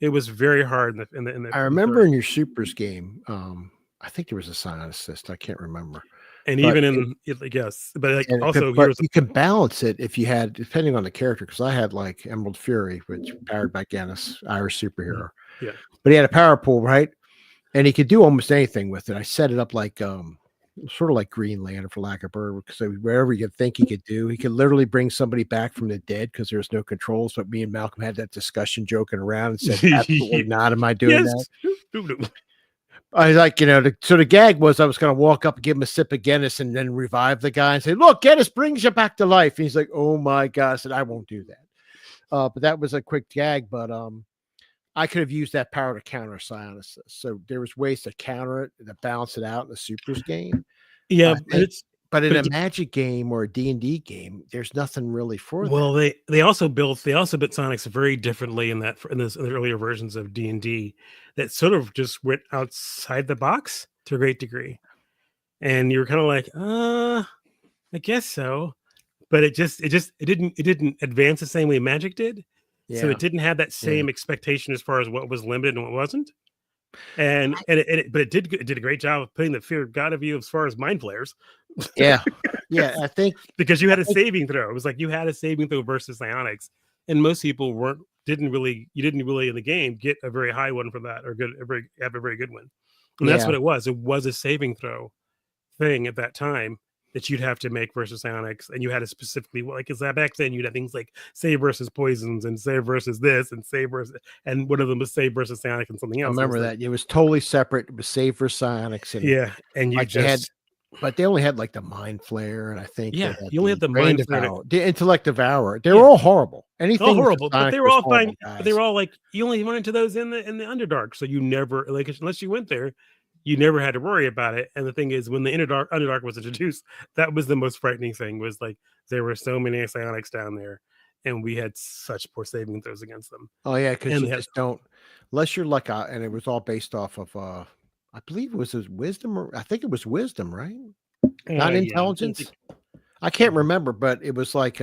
it was very hard in the I remember in your Supers game, I think there was a psionicist. I can't remember. and But even in yes, but like And it also could, but here's you can balance it if you had, depending on the character, because I had like Emerald Fury, which powered by Gannis, Irish superhero. yeah. But he had a power pool, right? And he could do almost anything with it. I set it up like sort of like Green Lantern, for lack of a word, because wherever you think he could do, he could literally bring somebody back from the dead because there's no controls. But me and Malcolm had that discussion joking around and said, absolutely not. Am I doing that? I was like, so the gag was I was going to walk up and give him a sip of Guinness and then revive the guy and say, look, Guinness brings you back to life. And he's like, oh my God. I said, I won't do that. But that was a quick gag. But I could have used that power to counter psionicist. So there was ways to counter it, to balance it out in the Supers game. Yeah, but in a Magic game or a D&D game, there's nothing really for that. Well, they also built Sonics very differently in the earlier versions of D&D that sort of just went outside the box to a great degree, and you were kind of like, I guess so, but it didn't advance the same way Magic did, so it didn't have that same expectation as far as what was limited and what wasn't. But it did a great job of putting the fear of God of you as far as mind flayers. Yeah. I think because you had a saving throw. It was like you had a saving throw versus psionics, and most people didn't really in the game get a very high one for that or have a very good one. And that's what it was. It was a saving throw thing at that time that you'd have to make versus psionics, and you had to specifically because back then you'd have things like save versus poisons and save versus this and save versus, and one of them was save versus psionic and something else. I remember that it was totally separate. It was save for psionics, and and you But they only had like the Mind Flare, and I think they Yeah, had you only have the the Brain Mind Flare. Devourer, the Intellect Devourer. They were Yeah, all horrible. all Anything with the horrible, but Sonic they were was all horrible, fine. But they guys. were all like you only run into those in the Underdark, so you never like unless you went there, you never had to worry about it. And the thing is, when the Underdark was introduced, that was the most frightening thing. Was like there were so many psionics down there, and we had such poor saving throws against them. Oh yeah, because And you they had just don't unless you're like and it was all based off of I believe it was his wisdom, or I think it was wisdom, right? Not yeah, I'm trying to think. intelligence. I can't remember, but it was like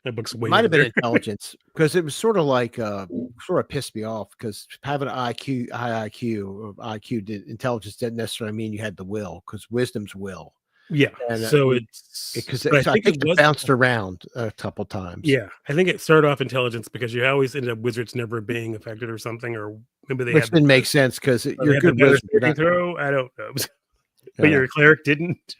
My book's it way might over have been there. intelligence because it was sort of like sort of pissed me off because having an IQ, high IQ, or IQ intelligence didn't necessarily mean you had the will because wisdom's will. Yeah, And so you it's because but I I think think it it was bounced around a couple times. yeah, I think it started off intelligence because you always ended up wizards never being affected or something, or maybe they Which had the didn't better make sense because or you're they a had the good better wizard. You're saving not. throw. I don't know, but I know. your cleric didn't.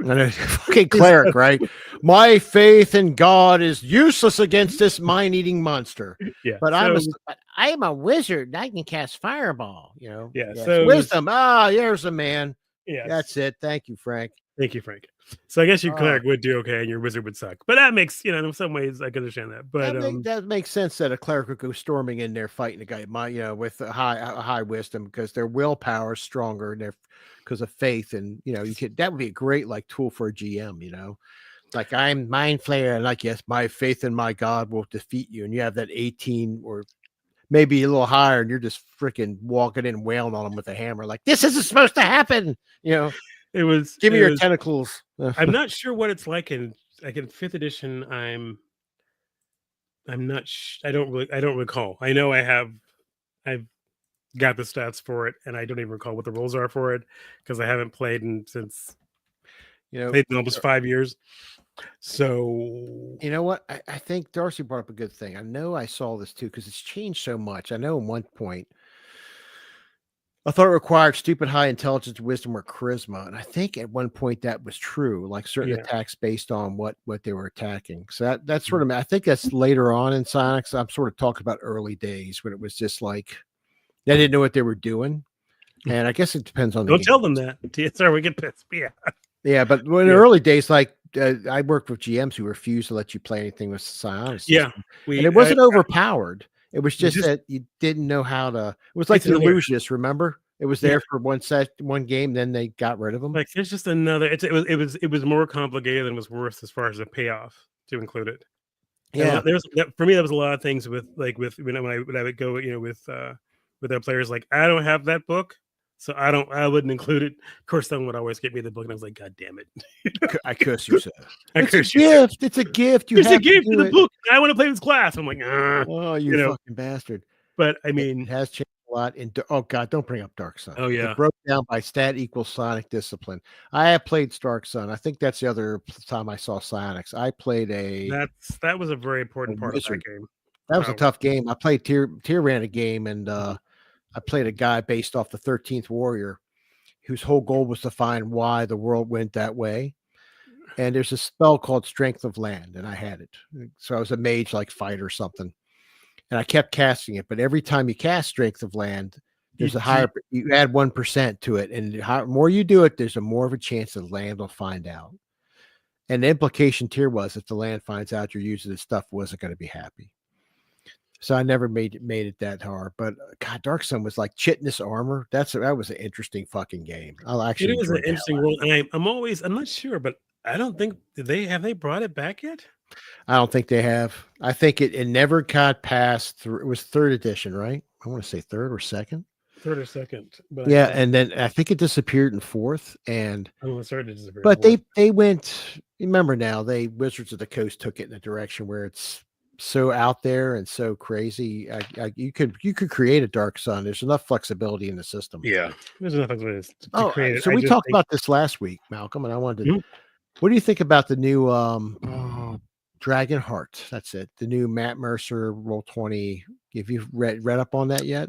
I know. Fucking cleric, right? My faith in God is useless against this mind-eating monster. Yeah, But so I am a wizard. And I can cast fireball. yeah, Yes, so it was wisdom. Ah, there's a man. That's yes. it. Thank you, Frank. Thank you, Frank. So I guess your Ah, cleric would do okay, and your wizard would suck. But that makes in some ways I can understand that. But that makes sense that a cleric would go storming in there fighting a guy, with a high wisdom because their willpower is stronger and because of faith, and you could that would be a great like tool for a GM. Like I'm mind flayer, and like yes, my faith in my God will defeat you, and you have that 18 or maybe a little higher, and you're just freaking walking in and wailing on them with a hammer, like this isn't supposed to happen. it was Give me it your was. tentacles. I'm not sure what it's like in fifth edition. I'm not. I don't recall. I know I've got the stats for it, and I don't even recall what the rules are for it because I haven't played since you know, played in almost 5 years. So You know what? I think Darcy brought up a good thing. I know I saw this too because it's changed so much. I know at one point I thought it required stupid high intelligence, wisdom, or charisma, and I think at one point that was true. Like certain yeah, attacks based on what they were attacking. So that's sort of I think that's later on in Sonic. So I'm sort of talking about early days when it was just like they didn't know what they were doing. And I guess it depends on the don't game. tell them that. Sorry, we get pissed. But yeah, Yeah, but when in the yeah, early days, like I worked with GMs who refused to let you play anything with psionic yeah. system, and We it wasn't overpowered. It was we just just that you didn't know how to. It was like it's the another illusionist. Remember, it was yeah. there for one game, then they got rid of them. Like there's just another. It was more complicated than was worth as far as the payoff to include it. And Yeah, for me, there was a lot of things with when I would go with our players like I don't have that book, so I wouldn't include it. Of course, someone would always get me the book, and I was like, God damn it, I curse you, sir. I It's a curse you, sir. gift. It's a gift. You There's a have to game for do the it. book. I want to play this class. I'm like, Oh, you you know. fucking bastard! But I It mean, has changed a lot. Oh God, don't bring up Dark Sun. oh It yeah, broke down by stat equals Sonic discipline. I have played Dark Sun. I think that's the other time I saw Sonics. I played that was a very a important part of that wizard. game. That was a Wow. tough game. I played tier ran a game, and I played a guy based off the 13th Warrior, whose whole goal was to find why the world went that way. And there's a spell called Strength of Land, and I had it. So I was a mage like fight or something, and I kept casting it. But every time you cast Strength of Land, You, there's a you, higher. You add 1% to it, and the more you do it, there's a more of a chance that the land will find out. And the implication tier was if the land finds out you're using this stuff, wasn't going to be happy. So I never made it that hard. But God, Dark Sun was like chitinous armor. That was an interesting fucking game. I it actually was an enjoyed the hell interesting out of world, and I'm not sure, but I don't think have they brought it back yet? it. I don't think they have. I think it never got past through. It was third edition, right? I want to say third or second. Third or second, but I Yeah, can and then I think it disappeared in fourth. And I'm gonna start to disappear. but they went. Remember now, they Wizards of the Coast took it in a direction where it's so out there and so crazy. You could create a Dark Sun. There's enough flexibility in the system. Yeah, there's nothing to Oh, create it. so I we just talked think about this last week, Malcolm, and I wanted to. Mhm. What do you think about the new Dragon Heart? That's it. The new Matt Mercer Roll20. Have you read up on that yet?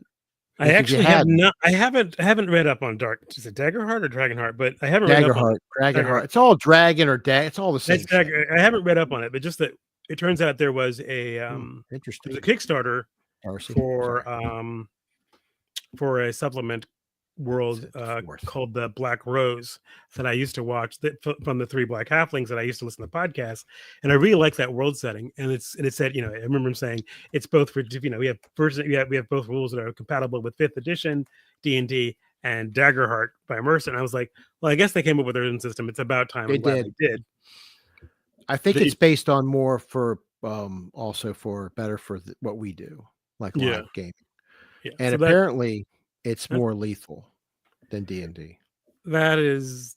I If you actually have hadn't, not. I haven't read up on Dark. Is it Daggerheart or Dragonheart? But I haven't read Dagger up on Heart, Dragon Daggerheart. Heart. It's all dragon or it's all the That's same shit. Dagger. I haven't read up on it, but just that it turns out there was Interesting. a Kickstarter Darcy. Sorry. for a supplement world Fourth. called the Black Rose that I used to watch from the Three Black Halflings that I used to listen to podcasts, and I really like that world setting. And it said, I remember him saying it's both for we have we have both rules that are compatible with 5th edition D&D and Daggerheart by Mercer. And I was like, well, I guess they came up with their own system. It's about time. I'm glad they did. I think it's based on more for also for better for what we do, like live gaming. Yeah. And so apparently it's more lethal than D&D. That is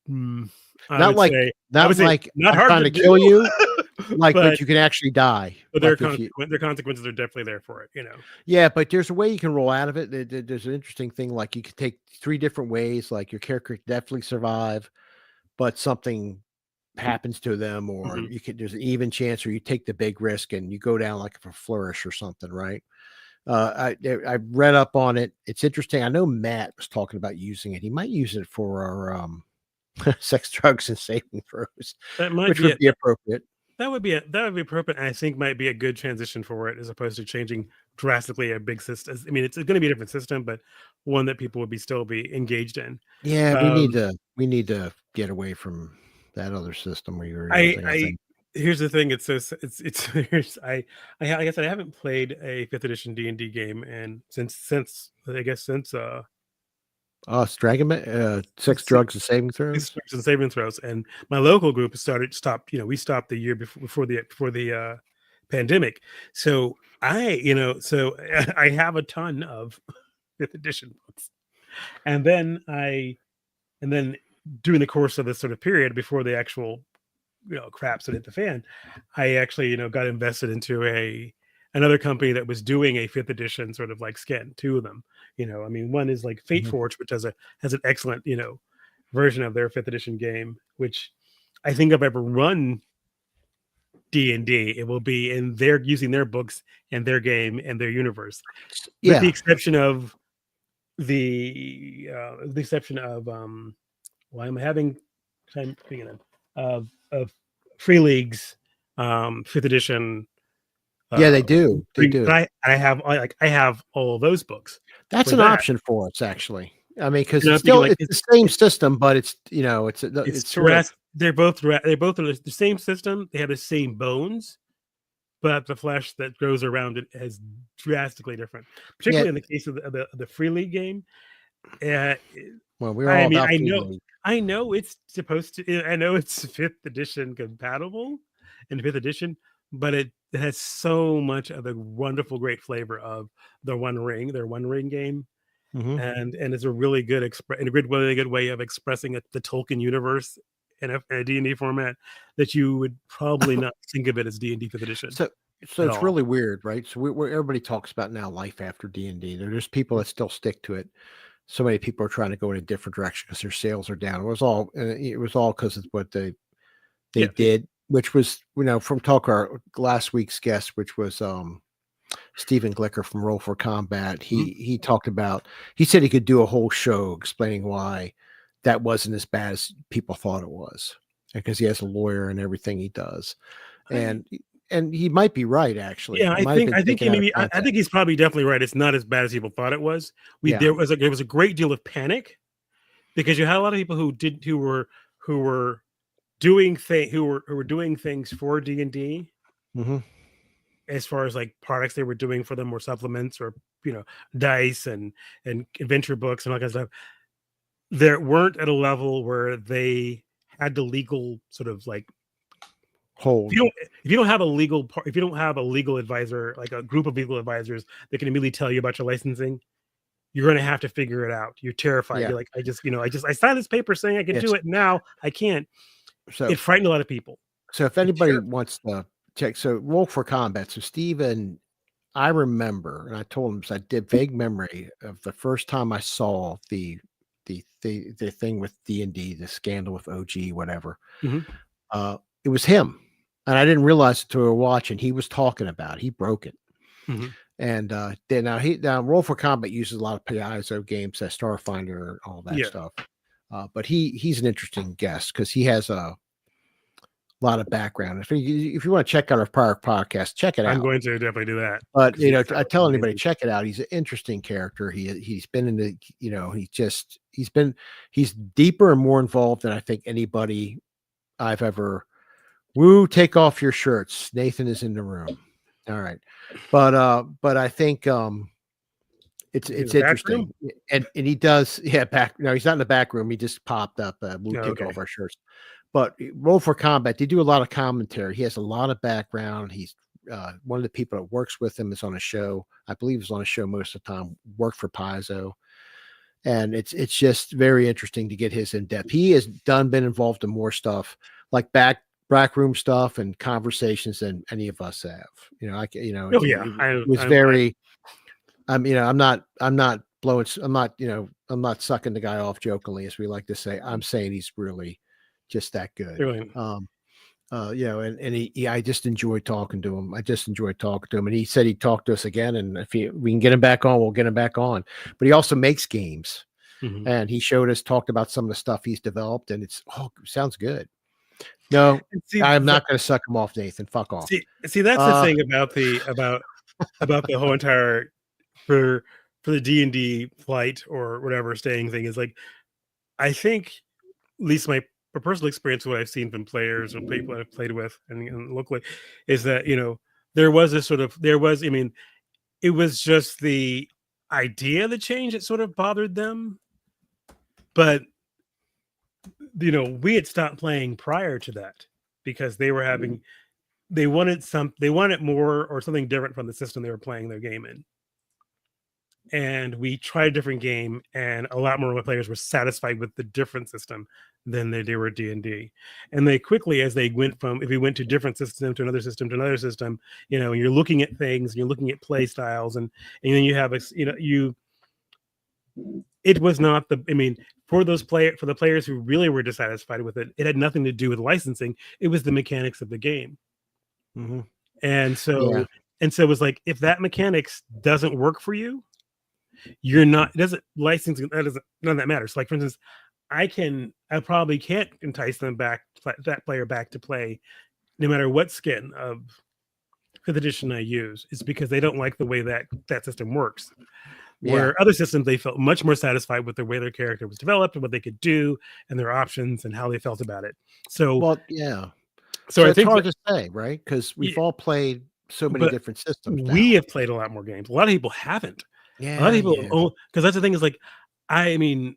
not like not I'm hard trying to kill you, but you can actually die. But their consequences are definitely there for it, Yeah, but there's a way you can roll out of it. There's an interesting thing, like you could take 3 different ways, like your character could definitely survive, but something happens to them, or there's an even chance, or you take the big risk and you go down like a flourish or something, right? I read up on it. It's interesting. I know Matt was talking about using it. He might use it for our sex, drugs, and saving throws, which would be appropriate. That would be appropriate. I think might be a good transition for it, as opposed to changing drastically a big system. I mean, it's going to be a different system, but one that people would still be engaged in. Yeah, we need to get away from that other system where you're using. I think. Here's the thing. It's I like I said, I haven't played a 5th edition D&D game and since Sex, drugs, and saving throws. And my local group stopped. We stopped the year before the pandemic. So I have a ton of 5th edition books, and then during the course of this sort of period before the actual craps that hit the fan, I actually got invested into another company that was doing a 5th edition sort of like skin. 2 of them, I mean, one is like Fate Forge, which has an excellent version of their 5th edition game, which I think if I ever run D&D, it will be in their using their books and their game and their universe, with the exception of why am I having time thinking of Free League's 5th edition. They do. I have all of those books. That's an option for us, actually. I mean, because it's the same system, but it's they're both the same system. They have the same bones, but the flesh that grows around it is drastically different. Particularly in the case of the Free League game. Well, we're all about I know it's supposed to. I know it's 5th edition compatible in 5th edition, but it has so much of the wonderful, great flavor of their One Ring game, and it's a really good really good way of expressing the Tolkien universe in a D&D format that you would probably not think of it as D&D 5th edition. So it's really weird, right? So everybody talks about now life after D&D. There's people that still stick to it. So many people are trying to go in a different direction because their sales are down. It was all because of what they did, which was, from our last week's guest, which was Stephen Glicker from Roll for Combat. He talked about, he said he could do a whole show explaining why that wasn't as bad as people thought it was, because he has a lawyer and everything he does. And he might be right, actually. Yeah, I think he's probably definitely right. It's not as bad as people thought it was. There was a great deal of panic because you had a lot of people who were doing things for D&D, as far as like products they were doing for them, or supplements, or dice and adventure books and all that kind of stuff. They weren't at a level where they had the legal sort of like hold. If you don't have a legal advisor, like a group of legal advisors that can immediately tell you about your licensing, you're going to have to figure it out. You're terrified. You're like, I signed this paper saying I can do it. Now I can't. So it frightened a lot of people. So if anybody wants to check, so Roll for Combat. So Steven, I remember, and I told him, so I did vague memory of the first time I saw the thing with D&D, the scandal with OG, whatever. It was him. And I didn't realize it until we were watching. He was talking about it. He broke it. And now Roll for Combat uses a lot of Paizo games, that Starfinder and all that stuff. But he's an interesting guest because he has lot of background. If you want to check out our prior podcast, check it I'm out. going to definitely do that. But 'Cause it I sounds tell anybody, amazing. check it out. He's an interesting character. He's been in the, he's deeper and more involved than I think anybody I've ever. Woo, take off your shirts. Nathan is in the room. All right. But I think Is he in it's the back interesting. room? And he does, yeah, back no, he's not in the back room. He just popped up. Woo, Oh, take okay. off our shirts. But Roll for Combat, they do a lot of commentary. He has a lot of background. He's one of the people that works with him is on a show. I believe he's on a show most of the time. Worked for Paizo, and it's just very interesting to get his in depth. He has been involved in more stuff like back room stuff and conversations than any of us have. Oh yeah, It was very. I'm not blowing. I'm not sucking the guy off jokingly, as we like to say. I'm saying he's really just that good. really. I just enjoyed talking to him. And he said he'd talk to us again. And if we can get him back on, we'll get him back on. But he also makes games, Mhm. and he talked about some of the stuff he's developed, and sounds good. No, And see, I'm not going to suck him off, Nathan. Fuck off. see, that's the thing about the whole entire for the D&D flight or whatever staying thing is like, I think at least my personal experience, what I've seen from players or people I've played with and locally, is that there was a sort of I mean, it was just the idea of the change that sort of bothered them, but we had stopped playing prior to that because they were having they wanted more or something different from the system they were playing their game in. And we tried a different game, and a lot more of my players were satisfied with the different system than they were D&D. And they quickly, as they went from, if we went to different system to another system to another system, and you're looking at things, and you're looking at play styles, and then you have it was not the, I mean, for the players who really were dissatisfied with it, it had nothing to do with licensing. It was the mechanics of the game. Mm-hmm. And Yeah. so it was like, if that mechanics doesn't work for you, you're not, it doesn't licensing, none of that matters. Like, for instance, I probably can't entice them that player back to play no matter what skin of fifth edition I use. It's because they don't like the way that system works. Where other systems, they felt much more satisfied with the way their character was developed and what they could do and their options and how they felt about it. So, Well, yeah. so I It's think hard to say, right? Because we've all played so many but different systems we now. have played a lot more games. A lot of people haven't. A lot of Yeah, people, yeah. because that's the thing is like, I mean,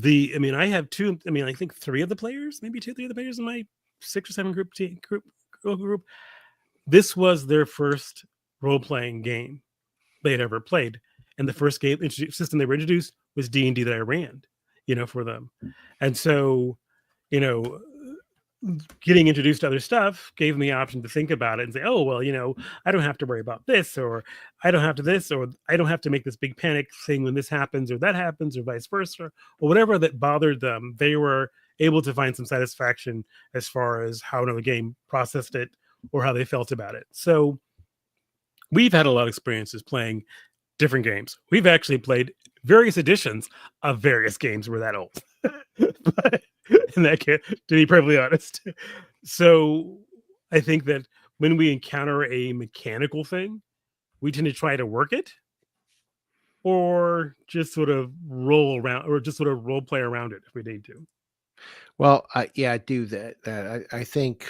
I have two. I mean, I think three of the players, maybe two, three of the players in my 6 or 7 group. This was their first role playing game they had ever played, and the first game system they were introduced was D&D that I ran, for them, and so, you know, getting introduced to other stuff gave me the option to think about it and say, oh, well, I don't have to worry about this, or I don't have to this, or I don't have to make this big panic thing when this happens or that happens or vice versa, or whatever that bothered them. They were able to find some satisfaction as far as how another game processed it or how they felt about it. So we've had a lot of experiences playing different games. We've actually played various editions of various games we're that old. But in that case, to be perfectly honest. So I think that when we encounter a mechanical thing, we tend to try to work it or just sort of roll around or just sort of role play around it if we need to. Well, I do that. I think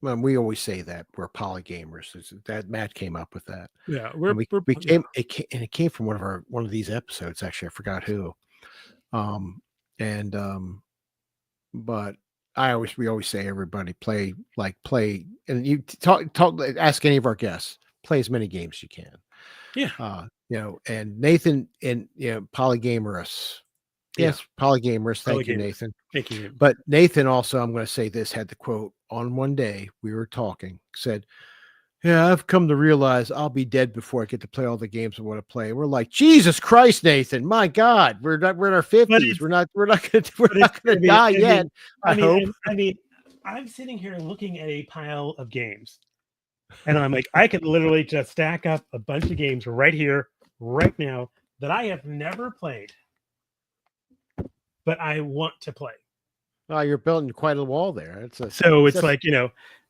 we always say that we're polygamers. That Matt came up with that, Yeah, and we yeah. it came from one of these episodes. Actually, I forgot who. Um, and but we always say everybody play, and you ask any of our guests, play as many games as you can. Yeah. And Nathan and polygamorous. Yeah. Yes, polygamers. Thank you, Polygamers. Nathan. Thank you. But Nathan also, I'm going to say this, had the quote on one day we were talking, said, "Yeah, I've come to realize I'll be dead before I get to play all the games I want to play." We're like, Jesus Christ, Nathan, my God, we're in our 50s. We're not gonna die yet. I hope. I'm sitting here looking at a pile of games. And I'm like, I could literally just stack up a bunch of games right here, right now, that I have never played, but I want to play. Oh, you're building quite a wall there. So it's That's like,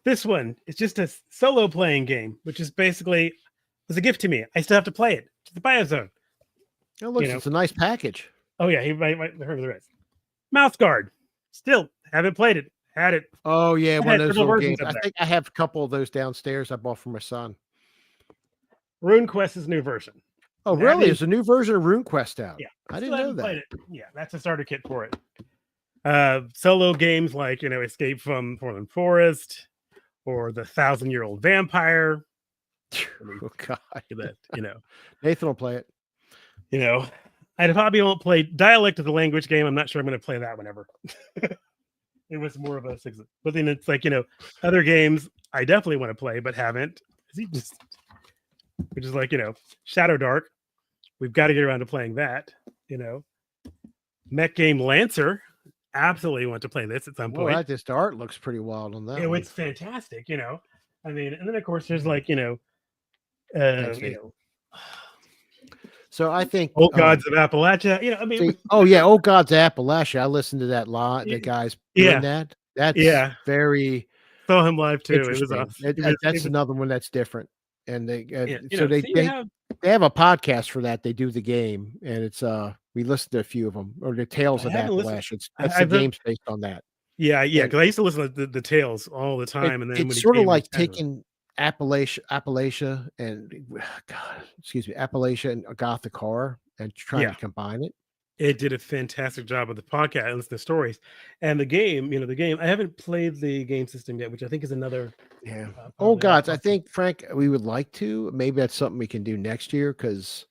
this one is just a solo playing game, which is basically was a gift to me. I still have to play it. It's the Biozone. it looks. It's a nice package. Oh yeah, he might heard of the rest. Mouth Guard. Still haven't played it. Had it. Oh yeah, one Had of those several little versions games. of I that. think I have a couple of those downstairs. I bought for my son. RuneQuest's new version. Oh That really? is- There's a new version of RuneQuest out. Yeah, I still didn't know haven't that. played it. Yeah, that's a starter kit for it. Solo games like Escape from Fallen Forest or the 1,000-Year-Old Vampire. Oh God, That Nathan will play it. I probably won't play Dialect of the Language game. I'm not sure I'm going to play that one ever. It was more of a 6, but then it's like other games I definitely want to play but haven't. Which is like Shadow Dark. We've got to get around to playing that. Mech game Lancer. Absolutely want to play this at some point. Well, this art looks pretty wild on that. It's fantastic. I mean, and then of course there's like So I think Old Gods of Appalachia. I mean, Old Gods of Appalachia. I listened to that lot. The guys doing that. That's very. Saw him live too. It was awesome. That's another one that's different. And they they have a podcast for that. They do the game, and it's we listened to a few of them, or the Tales of Appalachia. That's the game's based on that. Yeah, because I used to listen to the Tales all the time, and then it's sort of like taking Appalachia and Appalachia and Gothic horror and trying to combine it. It did a fantastic job with the podcast and listening to stories, and the game. The game. I haven't played the game system yet, which I think is another. Yeah. Old Gods. I think Frank, we would like to. Maybe that's something we can do next year because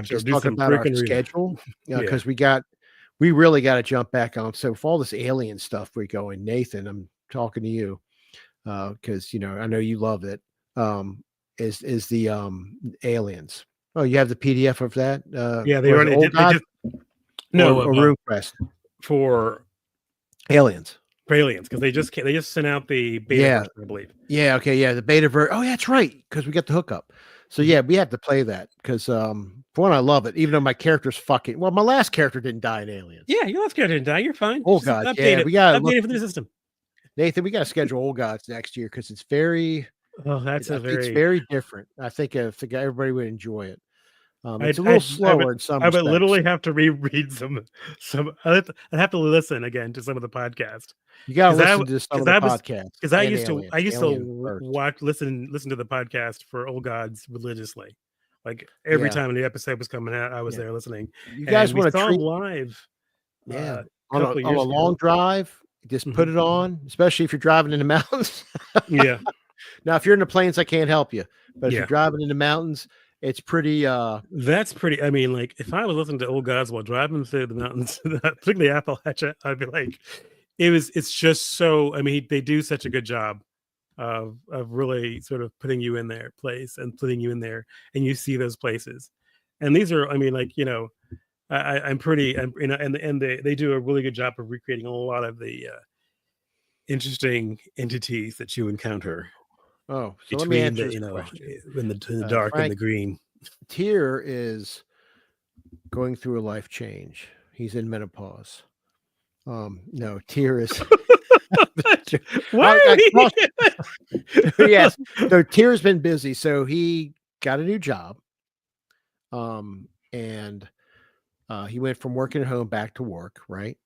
just talking about our schedule. Because we really got to jump back on. So for all this alien stuff we're going, Nathan, I'm talking to you because I know you love it. Is the aliens? Oh, you have the PDF of that? They already did. RuneQuest for aliens. For aliens, because they just sent out the beta version, I believe. Yeah, okay, yeah, the beta version. Oh, yeah, that's right, because we got the hookup. So yeah, we have to play that because for one, I love it, even though my character's fucking my last character didn't die in Aliens. Yeah, your last character didn't die. You're fine. Oh God, yeah, we got to update it for the system. Nathan, we got to schedule Old Gods next year because it's very. Oh, it's very different. I think everybody would enjoy it. It's a little slower in some. I would literally have to reread some. I'd have to listen again to some of the podcast. You got to listen to some of the podcast because I used to listen to the podcast for Old Gods religiously. Like every time the episode was coming out, I was there listening. You guys want to treat live? Yeah, on a long drive, just put it on, especially if you're driving in the mountains. Yeah. Now, if you're in the plains, I can't help you. But if you're driving in the mountains, it's pretty. That's pretty. I mean, like if I was listening to Old Gods while driving through the mountains, particularly Appalachia, I'd be like, it's just so. I mean, they do such a good job of really sort of putting you in their place and putting you in there, and you see those places. And these are, I mean, like I'm pretty, and they do a really good job of recreating a lot of the interesting entities that you encounter. Oh, so let me answer in the dark Frank, and the green. Tyr is going through a life change. He's in menopause. No, Tyr is. Yes, so Tyr's been busy. So he got a new job. And he went from working at home back to work, right?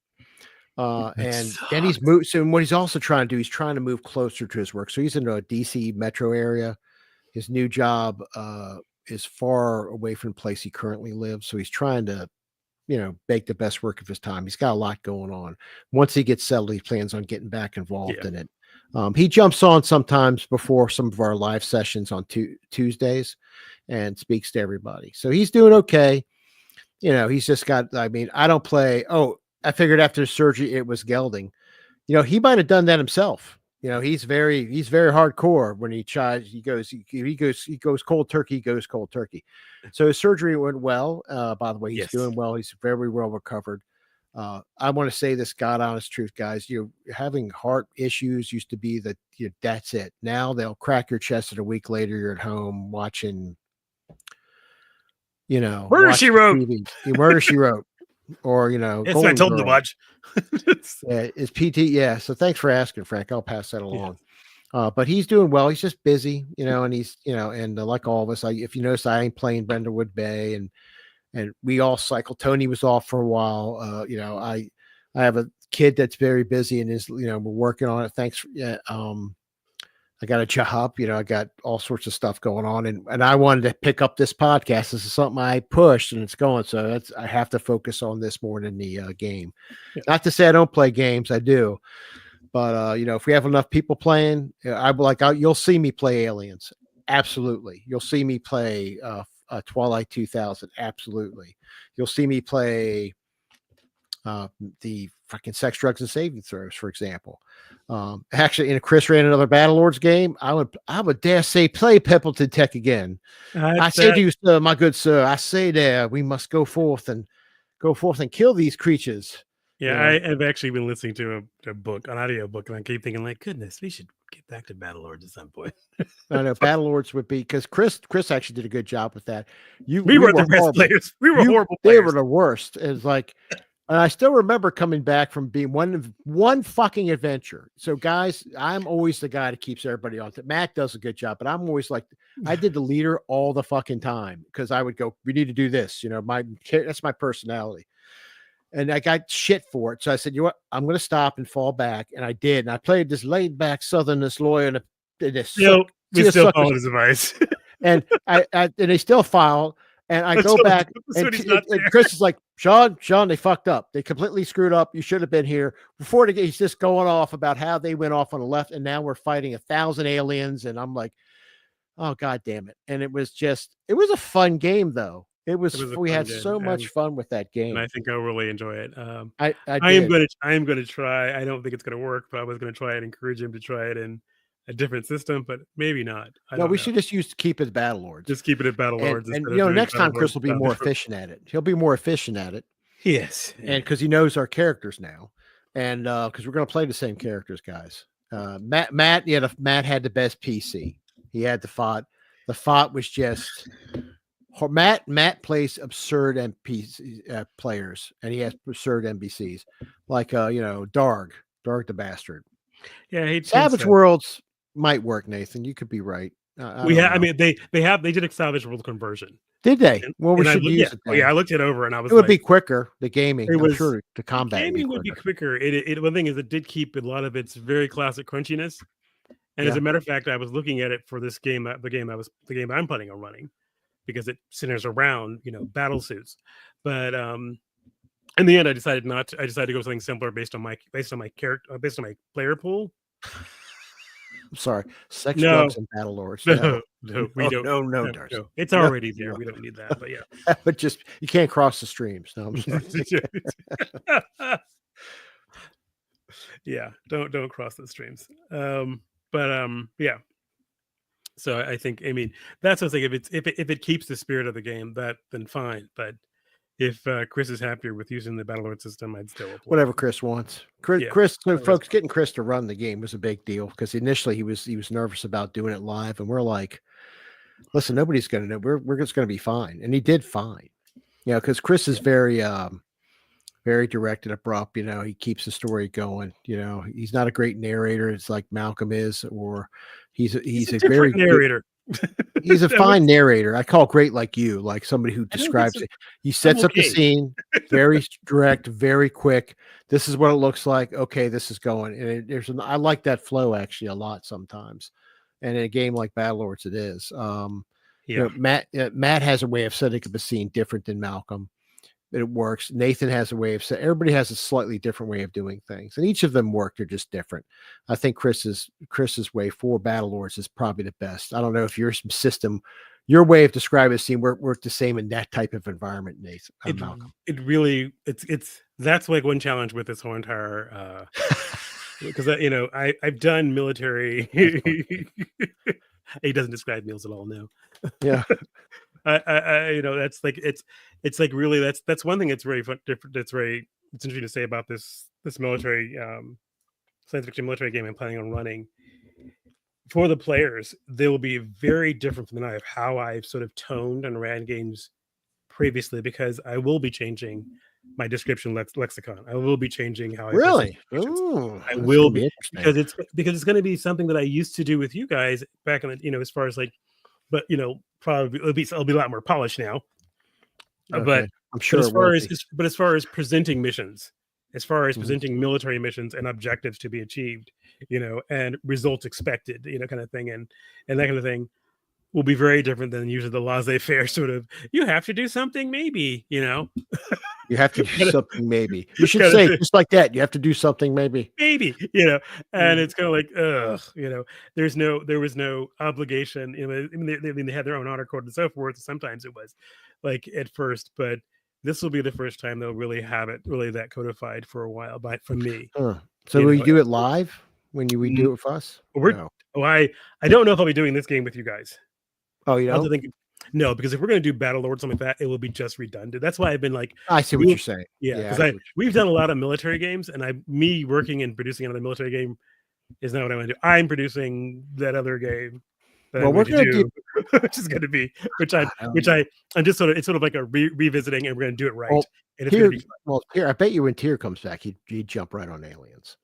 And then he's moved. So what he's also trying to do, he's trying to move closer to his work. So he's in a DC metro area. His new job is far away from the place he currently lives. So he's trying to, make the best work of his time. He's got a lot going on. Once he gets settled, he plans on getting back involved in it. He jumps on sometimes before some of our live sessions on Tuesdays and speaks to everybody. So he's doing okay. He's just got, I mean, I don't play. Oh, I figured after the surgery, it was gelding. He might've done that himself. He's very hardcore when he tries. He goes cold turkey, So his surgery went well. By the way, he's doing well. He's very well recovered. I want to say this God honest truth, guys. Having heart issues used to be that that's it. Now they'll crack your chest, and a week later you're at home watching. Murder She Wrote. Murder She Wrote. or Yes, I Golden told him to Girls. watch. Yeah, is PT. Yeah, so thanks for asking, Frank. I'll pass that Yeah. along. But he's doing well. He's just busy, and he's and like all of us, if you notice, I ain't playing Brentwood Bay, and we all cycle. Tony was off for a while. I have a kid that's very busy and is we're working on it. Thanks. Yeah. I got a job. I got all sorts of stuff going on, and I wanted to pick up this podcast. This is something I pushed, and it's going. So I have to focus on this more than the game. Yeah. Not to say I don't play games, I do. But if we have enough people playing, you'll see me play Aliens. Absolutely. You'll see me play Twilight 2000. Absolutely. You'll see me play the fucking Sex, Drugs, and Saving Throws, for example. Actually, in Chris ran another Battlelords game. I would dare say play Peppleton Tech again. I say to you, sir, my good sir, I say there, we must go forth and kill these creatures. Yeah, I've actually been listening to a book, an audio book, and I keep thinking, like, goodness, we should get back to Battlelords at some point. I know Battlelords would be because Chris actually did a good job with that. We were the best players. We were horrible They players. were the worst. It's like, and I still remember coming back from being one fucking adventure. So guys, I'm always the guy that keeps everybody on. Matt does a good job, but I'm always like, I did the leader all the fucking time because I would go, we need to do this. That's my personality. And I got shit for it. So I said, you know what? I'm going to stop and fall back. And I did. And I played this laid back Southernist lawyer. And we still followed his advice. And and they still file. And I go back and Chris is like, Sean, they fucked up. They completely screwed up. You should have been here before. He's just going off about how they went off on the left. And now we're fighting 1,000 aliens. And I'm like, oh, God damn it. And it was a fun game, though. We had so much fun with that game. And I think I'll really enjoy it. I am going to try. I don't think it's going to work, but I was going to try and encourage him to try it in a different system, but maybe not. We should just keep it Battlelords. Just keep it at Battlelords. And next time Chris will be more efficient at it. He'll be more efficient at it. Yes. And because he knows our characters now. And because we're going to play the same characters, guys. Matt had the best PC. He had the FOT. The FOT was just... Matt plays absurd NPC players, and he has absurd NPCs like Darg the Bastard. Yeah, Savage Worlds might work. Nathan, you could be right. I mean, they did a Savage World conversion. Did they? Well, we should use it. Yeah, I looked it over, and I was. It would be quicker. The gaming, I'm sure, the combat. Gaming would be quicker. One thing is, it did keep a lot of its very classic crunchiness. And as a matter of fact, I was looking at it for this game, the game I'm planning on running, because it centers around battle suits. But in the end, I decided to go with something simpler based on my character, based on my player pool. I'm sorry, Sex, Drugs, and Battlelords. No, we don't. No, it's already there. We don't need that. But yeah, but just you can't cross the streams. No, I'm sorry. Yeah, don't cross the streams. Yeah. So I think, that's what I think. If it keeps the spirit of the game, then fine. But if Chris is happier with using the Battlelord system, I'd still apply. Whatever Chris wants. Folks, getting Chris to run the game was a big deal because initially he was nervous about doing it live, and we're like, listen, nobody's going to know. We're just going to be fine, and he did fine. Because Chris is very very direct and abrupt. He keeps the story going. He's not a great narrator. It's like Malcolm is, or he's a very narrator. He's a fine narrator. I call great like you, like somebody who describes it. He sets up the scene, very direct, very quick. This is what it looks like. Okay, this is going. And I like that flow actually a lot sometimes. And in a game like Battlelords, it is. Matt has a way of setting up a scene different than Malcolm. It works. Nathan has a way of saying, everybody has a slightly different way of doing things, and each of them work. They're just different. I think Chris's way for Battlelords is probably the best. I don't know if your system, your way of describing a scene worked the same in that type of environment, Nathan. Malcolm. That's like one challenge with this whole entire because I've done military. He doesn't describe meals at all. No. Yeah. That's like it's like really that's one thing that's very fun, different. It's interesting to say about this military science fiction military game I'm planning on running. For the players, they will be very different from how I've sort of toned and ran games previously, because I will be changing my description lexicon. I will be changing how I present Really? missions. Ooh, I that's will gonna be, be interesting. because it's going to be something that I used to do with you guys back in the, as far as like, but probably it'll be a lot more polished now. But Okay, I'm sure it will be. as far as presenting missions, as far as Mhm. presenting military missions and objectives to be achieved, and results expected, kind of thing, and that kind of thing will be very different than usually the laissez-faire sort of, you have to do something maybe, You have to do kind of, something maybe. You should kind of say it thing. just like that, "You have to do something maybe." Maybe, and Mhm. it's kind of like, ugh, there was no obligation. I mean, they had their own honor code and so forth. Sometimes it was like at first, but this will be the first time they'll really have it really that codified for a while. By from me, Huh. So you will you know, do it live when you Mm, redo it with us? we're No. oh, I don't know if I'll be doing this game with you guys. Oh, you I'll have to don't? think. No, because if we're gonna do Battle Lord or something like that, it will be just redundant. That's why I've been like, I see what we you're saying. yeah, Yeah, because I see I what we've done a lot of military games, and me working and producing another military game is not what I want to do. I'm producing that other game that I'm well, going we're to gonna do do, which is going to be, I don't know. I'm just sort of, it's sort of like a revisiting, and we're going to do it right, Well, and it's going to be fun. Tyr, I bet you when Tyr comes back, he'd jump right on Aliens.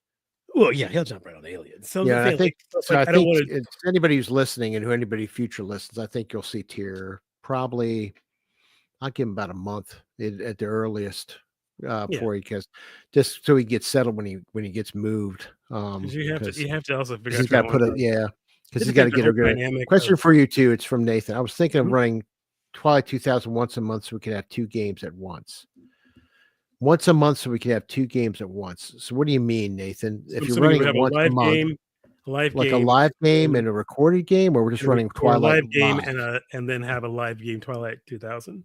Well, yeah, he'll jump right on aliens. So Yeah, the and I thing, like, think stuff so. like I I don't think want to. it's anybody who's listening and who anybody future listens, I think you'll see Tyr probably. I'll give him about a month at the earliest Yeah, before he gets just so he gets settled when he gets moved. because Because you have to also figure he's out your got to own. put it, yeah, because You have he's to got to figure out get the a whole good dynamic question of. for you too. It's from Nathan. I was thinking of Mhm. running Twilight 2000 once a month so we could have two games at once. Once a month so we could have two games at once. So what do you mean, Nathan? So I'm If you're assuming running we it have once a month, a live like a game, live game and and a recorded game, or we're just running or a Twilight live game live? and then have a live game Twilight 2000.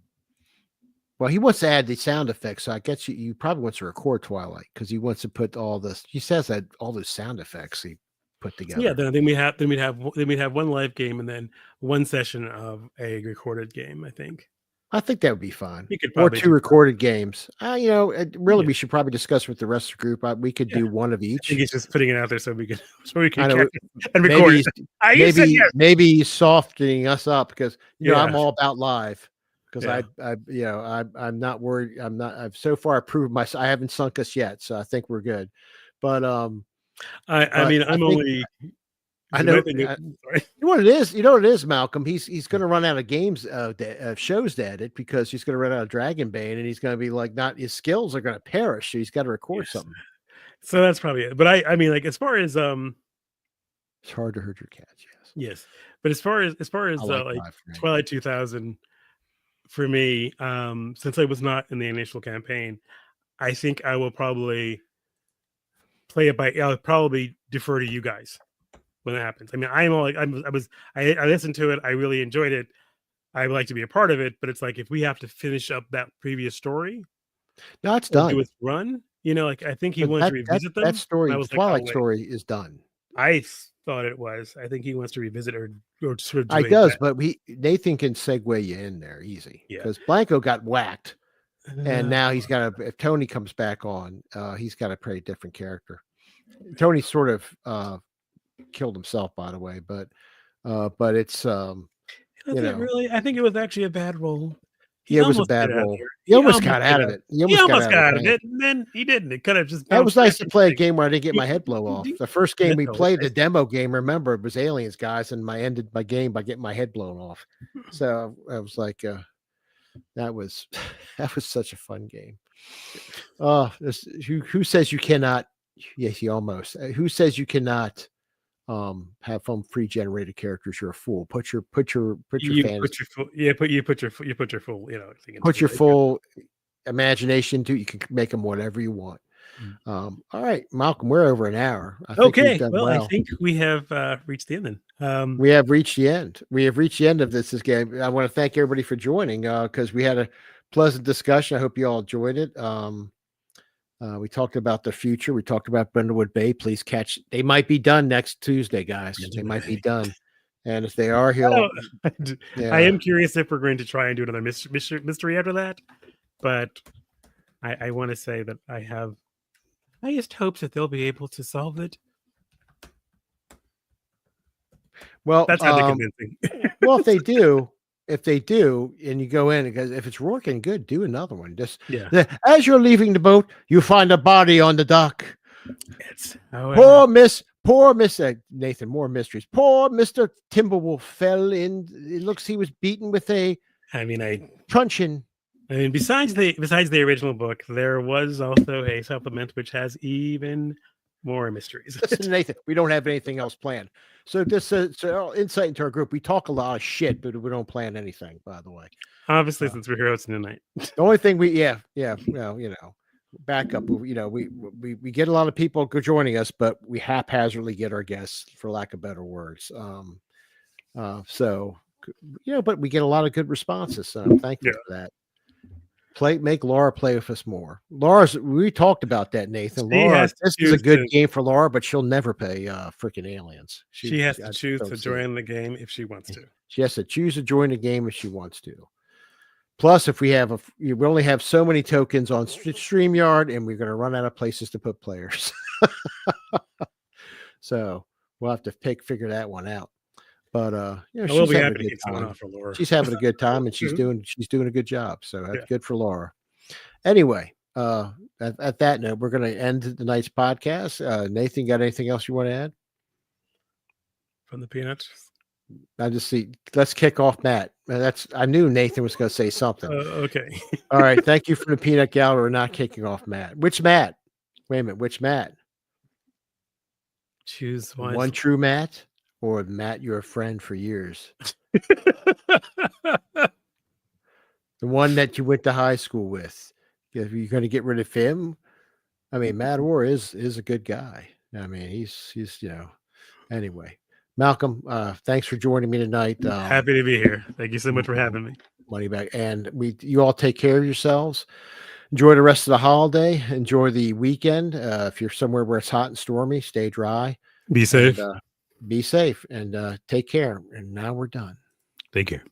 Well, he wants to add the sound effects, so I guess you probably wants to record Twilight because he wants to put all this. He says that all those sound effects he put So yeah, together. then we'd have one live game and then one session of a recorded game. I think I think that would be fine. you could Or probably two do that. recorded games. Really, Yeah, we should probably discuss with the rest of the group. We could yeah. do one of I think each. he's just putting it out there so we can I know. catch it and Maybe record it. he's You said yes. maybe he's softening us up because I'm Yeah, all about live because yeah. I'm not worried. I've so far proved I haven't sunk us yet, so I think we're good. But I but mean, I I'm think only I see my know. thing. Sorry. You know what it is? You know what it is, Malcolm? He's going to run out of games, shows to edit because he's going to run out of Dragonbane, and he's going to be like, not his skills are going to perish. So he's got to record Yes. something. So that's probably it. But I mean, like, as far as It's hard to hurt your cats. Yes, yes, but I like like live for anything. Twilight 2000 for me, since I was not in the initial campaign, I think I will probably play it by. I'll probably defer to you guys when it happens. I mean, I'm all like, I listened to it. I really enjoyed it. I would like to be a part of it, but it's like if we have to finish up that previous story No, it's or do done. its run, like I think he But wanted to revisit that them. And story, I the was like, oh Twilight wait, story, is done. thought it was. I think he wants to revisit or sort of I do a does, but Nathan can segue you in there easy yeah. because Blanco got whacked, and Uh, now he's got to. If Tony comes back on, he's got to play a different character. Tony sort of killed himself, by the way, but it's was you it know, really? I think it was actually a bad role. He yeah, it was a almost bad get out of role. here. He almost got out of it. He He almost got almost out of got the out of game. it, and then he didn't. It could have just It was bounced back nice to play a into game where I didn't get my head blown off. things. The first game we That's always played, the nice. demo game, remember, it was Aliens, guys, and I ended my game by getting my head blown off. So I was like, that was that was such a fun game. Who says you cannot? Yes, he almost. Who says you cannot have fun pre-generated characters? You're a fool. Put your You fantasy, put your full, yeah, you put your full, thing put into your it. full imagination to. You can make them whatever you want. Mm. All right, Malcolm, we're over an hour. I think we've Okay, done well, I well. think we have reached the end then. We have reached the end. We have reached the end of this game. I want to thank everybody for joining because we had a pleasant discussion. I hope you all enjoyed it. We talked about the future. We talked about Brindlewood Bay. Please catch. They might be done next Tuesday, guys. They might be done. And if they are, I, I yeah. am curious if we're going to try and do another mystery after that, but I want to say that I have highest hopes that they'll be able to solve it. Well, That's how they're convincing. well, if they do, if they do, and you go in, because if it's working good, do another one. Just Yeah. as you're leaving the boat, you find a body on the dock. It's however. Poor Miss Nathan. More mysteries. Poor Mr. Timberwolf fell in. It looks he was beaten with a I mean, truncheon. besides the original book, there was also a supplement which has even more mysteries. Listen, Nathan, we don't have anything else planned. So this insight into our group. We talk a lot of shit, but we don't plan anything. By the way, Obviously, since we're here tonight. the only thing well, backup. We get a lot of people joining us, but we haphazardly get our guests, for lack of better words. But we get a lot of good responses, so I'm thankful for that. Make Laura play with us more. We talked about that, Nathan. Laura, this is a good game for Laura, but she'll never play freaking aliens. She has to choose to join the game if she wants to. She has to choose to join the game if she wants to. Plus, if we only have so many tokens on StreamYard, and we're going to run out of places to put players. So we'll have to figure that one out. But she's having a good time. She's having a good time, and she's doing a good job. So that's good for Laura. Anyway, at that note, we're going to end tonight's podcast. Nathan, got anything else you want to add? From the Peanuts. I just see. Let's kick off Matt. I knew Nathan was going to say something. Okay. All right. Thank you for the Peanut Gallery. We're not kicking off Matt. Which Matt? Wait a minute. Which Matt? Choose one. One true Matt, or Matt, you're a friend for years. The one that you went to high school with. If you're going to get rid of him, I mean, Matt Orr is a good guy. I mean, he's anyway. Malcolm, thanks for joining me tonight. Happy to be here. Thank you so much for having me. Money back. And you all take care of yourselves. Enjoy the rest of the holiday. Enjoy the weekend. If you're somewhere where it's hot and stormy, stay dry. Be safe. And, be safe and take care. And now we're done. Take care.